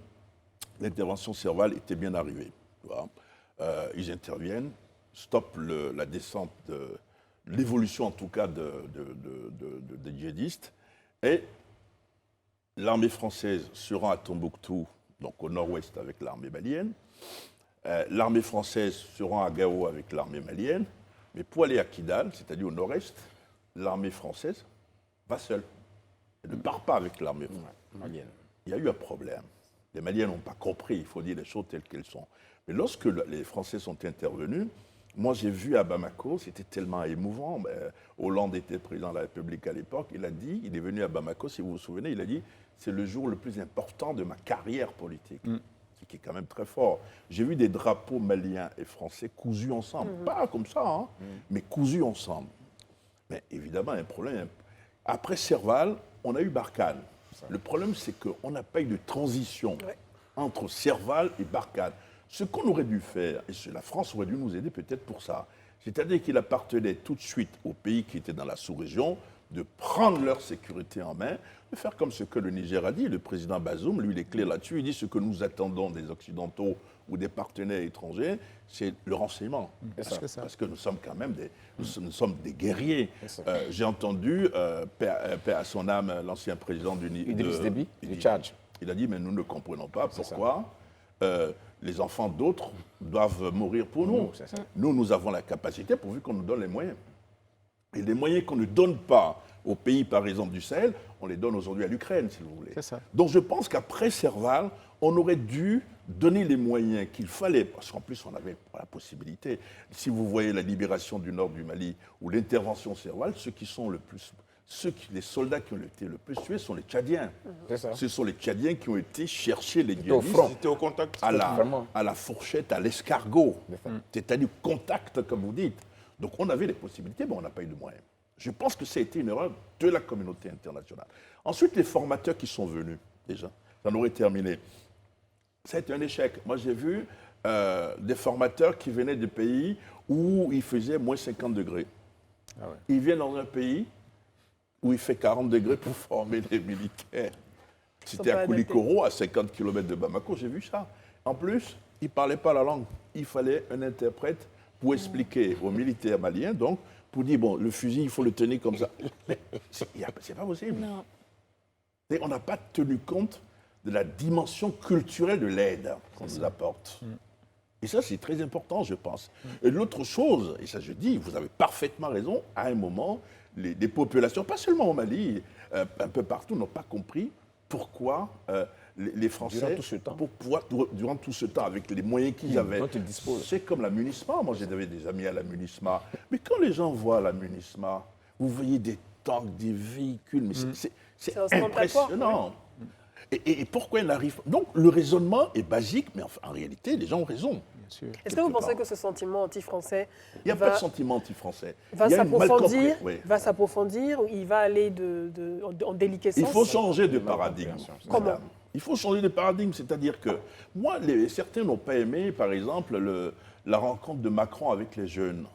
l'intervention Serval était bien arrivée. Tu vois. Ils interviennent, stoppent la descente, l'évolution en tout cas des djihadistes, et l'armée française se rend à Tombouctou, donc au nord-ouest avec l'armée malienne. L'armée française se rend à Gao avec l'armée malienne. Mais pour aller à Kidal, c'est-à-dire au nord-est, l'armée française va seule. Elle ne part pas avec l'armée malienne. Il y a eu un problème. Les Maliens n'ont pas compris, il faut dire les choses telles qu'elles sont. Mais lorsque les Français sont intervenus, moi j'ai vu à Bamako, c'était tellement émouvant. Hollande était président de la République à l'époque, il a dit, il est venu à Bamako, si vous vous souvenez, il a dit, c'est le jour le plus important de ma carrière politique. Ce qui est quand même très fort. J'ai vu des drapeaux maliens et français cousus ensemble. Pas comme ça, hein, mais cousus ensemble. Mais évidemment, un problème. Après Serval, on a eu Barkhane. Le problème, c'est qu'on n'a pas eu de transition entre Serval et Barkhane. Ce qu'on aurait dû faire, et la France aurait dû nous aider peut-être pour ça, c'est-à-dire qu'il appartenait tout de suite aux pays qui étaient dans la sous-région de prendre leur sécurité en main, de faire comme ce que le Niger a dit. Le président Bazoum, lui, il est clair là-dessus. Il dit ce que nous attendons des Occidentaux ou des partenaires étrangers, c'est le renseignement. Parce que nous sommes quand même nous sommes des guerriers. J'ai entendu, paix à son âme, l'ancien président Idriss Déby, du Tchad. Il a dit, mais nous ne comprenons pas pourquoi les enfants d'autres doivent mourir pour nous. Nous avons la capacité pourvu qu'on nous donne les moyens. Et les moyens qu'on ne donne pas aux pays, par exemple, du Sahel, on les donne aujourd'hui à l'Ukraine, si vous voulez. C'est ça. Donc je pense qu'après Serval, on aurait dû donner les moyens qu'il fallait, parce qu'en plus on avait la possibilité. Si vous voyez la libération du nord du Mali ou l'intervention Serval, les soldats qui ont été le plus tués sont les Tchadiens. C'est ça. Ce sont les Tchadiens qui ont été chercher les au guerriers front. Ils étaient au contact. à la fourchette, à l'escargot. C'est-à-dire contact, comme vous dites. Donc on avait les possibilités, mais on n'a pas eu de moyens. Je pense que ça a été une erreur de la communauté internationale. Ensuite, les formateurs qui sont venus, déjà, j'en aurais terminé. Ça a été un échec. Moi, j'ai vu des formateurs qui venaient de pays où il faisait moins 50 degrés. Ils viennent dans un pays où il fait 40 degrés pour former des militaires. C'était à Koulikoro, à 50 km de Bamako, j'ai vu ça. En plus, ils ne parlaient pas la langue. Il fallait un interprète pour expliquer aux militaires maliens, donc, pour dire, bon, le fusil, il faut le tenir comme ça. Mais c'est pas possible. Non. Et on n'a pas tenu compte de la dimension culturelle de l'aide qu'on nous apporte. Et ça, c'est très important, je pense. Et l'autre chose, et ça je dis, vous avez parfaitement raison, à un moment, les populations, pas seulement au Mali, un peu partout, n'ont pas compris pourquoi les Français, durant tout ce temps, avec les moyens qu'ils avaient, c'est comme la MUNISMA. Moi, j'avais des amis à la MUNISMA. Mais quand les gens voient la MUNISMA, vous voyez des tanks, des véhicules, mais c'est impressionnant. Et pourquoi ils n'arrivent pas? Donc, le raisonnement est basique, mais en réalité, les gens ont raison. Est-ce que vous pensez que ce sentiment anti-français il n'y a pas de sentiment anti-français. va s'approfondir, ou il va aller en déliquescence? Il faut changer de paradigme. Comment? Il faut changer de paradigme, c'est-à-dire que moi, certains n'ont pas aimé, par exemple, la rencontre de Macron avec les jeunes.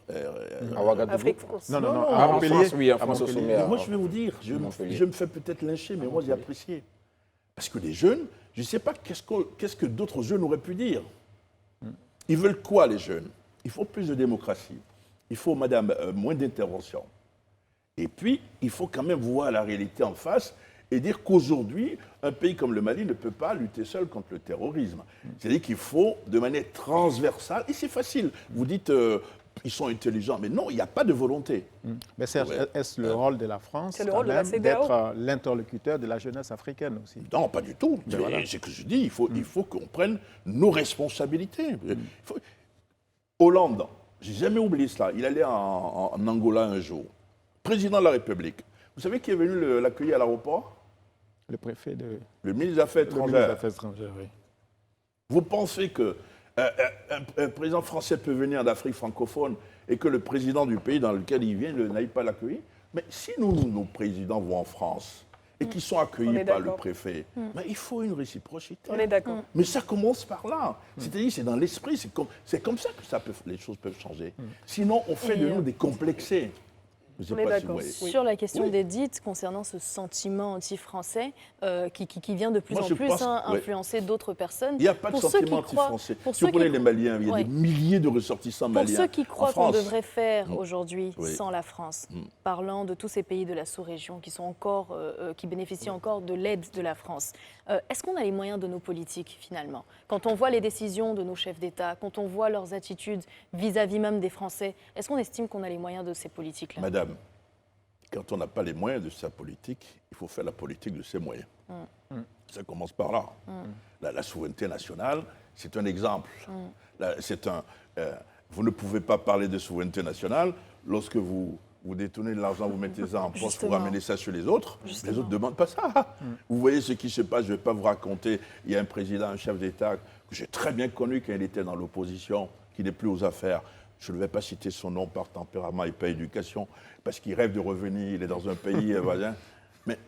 À Ouagadougou. Afrique, France. Non, À Montpellier. Oui, à France au Mais sommet. moi, je vais vous dire, je me fais peut-être lyncher, mais moi, j'ai apprécié. Parce que les jeunes, je ne sais pas qu'est-ce que d'autres jeunes auraient pu dire. Ils veulent quoi, les jeunes? Il faut plus de démocratie. Il faut, madame, moins d'intervention. Et puis, il faut quand même voir la réalité en face et dire qu'aujourd'hui, un pays comme le Mali ne peut pas lutter seul contre le terrorisme. C'est-à-dire qu'il faut, de manière transversale, et c'est facile. Vous dites, ils sont intelligents, mais non, il n'y a pas de volonté. Mais Serge, est-ce le rôle de la France C'est le rôle de la quand même CEDEAO d'être l'interlocuteur de la jeunesse africaine aussi? Non, pas du tout. C'est ce que je dis. Il faut qu'on prenne nos responsabilités. Hollande, j'ai jamais oublié cela. Il allait en Angola un jour. Président de la République. Vous savez qui est venu l'accueillir à l'aéroport? Le préfet de... Le ministre des Affaires Le ministre étrangères. des Affaires étrangères, oui. Vous pensez que un président français peut venir d'Afrique francophone et que le président du pays dans lequel il vient n'aille pas l'accueillir? Mais si nos présidents vont en France et qu'ils sont accueillis par le préfet, mais il faut une réciprocité. On est d'accord. Mais ça commence par là. C'est-à-dire, c'est dans l'esprit, c'est comme ça que les choses peuvent changer. Sinon, on fait de nous des complexés. Je sais On est pas si d'accord. vous voyez. Sur la question d'Edith, concernant ce sentiment anti-français qui vient de plus Moi, en je plus pense- influencer d'autres personnes. Il n'y a pas de Pour ceux sentiment qui croient- anti-français. pour Si ceux vous prenez qui- les Maliens, il y a Ouais. des milliers de ressortissants Pour maliens ceux qui en croient qu'on France. devrait faire aujourd'hui Oui. sans la France, parlant de tous ces pays de la sous-région qui sont encore, qui bénéficient encore de l'aide de la France, est-ce qu'on a les moyens de nos politiques finalement? Quand on voit les décisions de nos chefs d'État, quand on voit leurs attitudes vis-à-vis même des Français, est-ce qu'on estime qu'on a les moyens de ces politiques-là? Madame, quand on n'a pas les moyens de sa politique, il faut faire la politique de ses moyens. Ça commence par là. La souveraineté nationale, c'est un exemple. Vous ne pouvez pas parler de souveraineté nationale lorsque vous détournez de l'argent, vous mettez ça en poche pour Justement. ramener ça sur les autres. Justement. Les autres ne demandent pas ça. Vous voyez ce qui se passe, je ne vais pas vous raconter. Il y a un président, un chef d'État que j'ai très bien connu quand il était dans l'opposition, qui n'est plus aux affaires. Je ne vais pas citer son nom par tempérament et par éducation, parce qu'il rêve de revenir, il est dans un pays voisin. Mais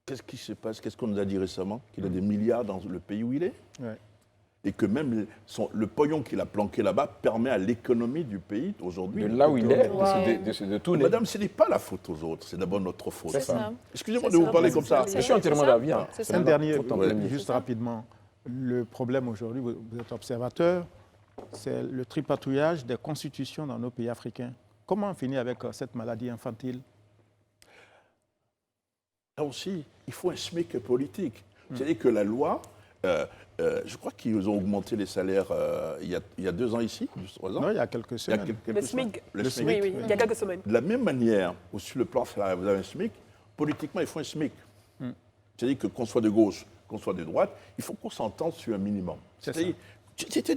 qu'est-ce qui se passe? Qu'est-ce qu'on nous a dit récemment? Qu'il a des milliards dans le pays où il est? Ouais. Et que même le pognon qu'il a planqué là-bas permet à l'économie du pays aujourd'hui. De là où il est, tourner. de tourner. Madame, ce n'est pas la faute aux autres, c'est d'abord notre faute. C'est ça. Excusez-moi C'est de ça, vous parler c'est comme ça. ça. Je suis entièrement d'avis. hein. C'est C'est ça. Un dernier, faut en tenir. juste rapidement. Le problème aujourd'hui, vous êtes observateur, c'est le tripatouillage des constitutions dans nos pays africains. Comment on finit avec cette maladie infantile? Là aussi, il faut un SMIC politique. C'est-à-dire que la loi je crois qu'ils ont augmenté les salaires il y a 2 ans ici, 3 ans. Non, il y a quelques semaines. Le SMIC. Le SMIC. Oui, il y a quelques semaines. De la même manière, sur le plan salarial, vous avez un SMIC, politiquement, il faut un SMIC. C'est-à-dire que qu'on soit de gauche, qu'on soit de droite, il faut qu'on s'entende sur un minimum. C'est-à-dire,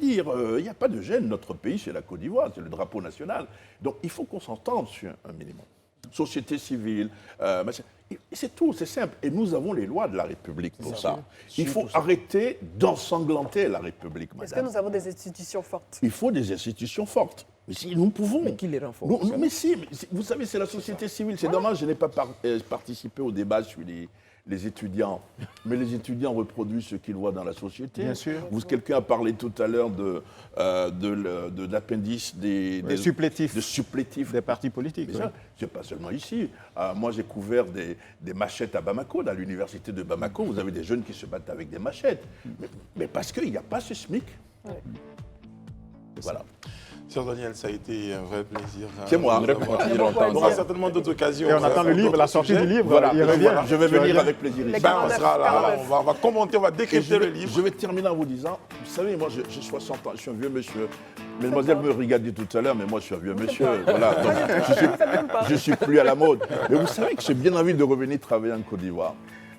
il n'y a pas de gêne. Notre pays, c'est la Côte d'Ivoire, c'est le drapeau national. Donc, il faut qu'on s'entende sur un minimum. Société civile, c'est tout, c'est simple. Et nous avons les lois de la République pour ça. Il faut arrêter d'ensanglanter la République, madame. Est-ce que nous avons des institutions fortes? Il faut des institutions fortes. Mais si nous pouvons. Mais qui les renforce? Mais si, vous savez, c'est la société civile. C'est dommage, je n'ai pas participé au débat sur les étudiants. Mais les étudiants reproduisent ce qu'ils voient dans la société. Bien sûr. Quelqu'un a parlé tout à l'heure de l'appendice des supplétifs. de supplétifs. Des partis politiques. Mais ça, c'est pas seulement ici. Moi, j'ai couvert des machettes à Bamako, dans l'université de Bamako. Vous avez des jeunes qui se battent avec des machettes. Mais parce qu'il n'y a pas ce SMIC. Ouais. Voilà. Sœur Daniel, ça a été un vrai plaisir. C'est moi. On aura certainement d'autres occasions. Et on attend le livre, la sortie du livre. Voilà, Il revient. je vais venir avec plaisir ici. On sera là, on va commenter, on va décrypter le livre. Je vais terminer en vous disant, vous savez, moi j'ai 60 ans, je suis un vieux monsieur. Mademoiselle me regardait tout à l'heure, mais moi je suis un vieux monsieur. Voilà, donc, je suis plus à la mode. Mais vous savez que j'ai bien envie de revenir travailler en Côte d'Ivoire.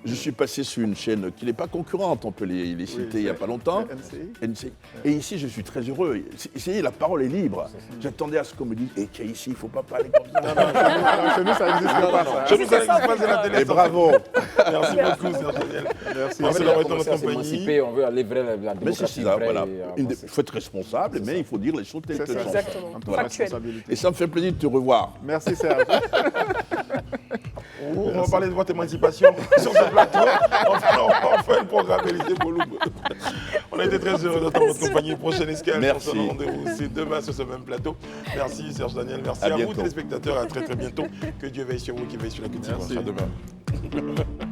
Je suis passé sur une chaîne qui n'est pas concurrente, on peut les citer il n'y a pas longtemps. NCI. Et ici, je suis très heureux. La parole est libre. J'attendais à ce qu'on me dise, tu es ici, il ne faut pas parler comme ça. Chez nous, ça n'existe pas. Ça. Chez nous, ça n'existe pas, c'est la télé. Et bravo. Merci beaucoup, Sœur Daniel. Merci d'avoir été dans notre compagnie. On veut aller vers la Mais c'est démocratie ça, vraie. voilà. et Il avancer. faut être responsable, mais il faut dire les choses telles qu'elles sont. Exactement. Voilà. Factuel. Et ça me fait plaisir de te revoir. Merci Serge. On va parler de votre émancipation sur ce plateau. Enfin, le programme Élysée Boloum. On a été très heureux d'attendre votre compagnie. Prochaine escale. Merci. Pour ce rendez-vous, c'est demain sur ce même plateau. Merci Serge Daniel. Merci à vous, bientôt. téléspectateurs. À très très bientôt. Que Dieu veille sur vous, qui veille sur la Côte d'Ivoire. À demain.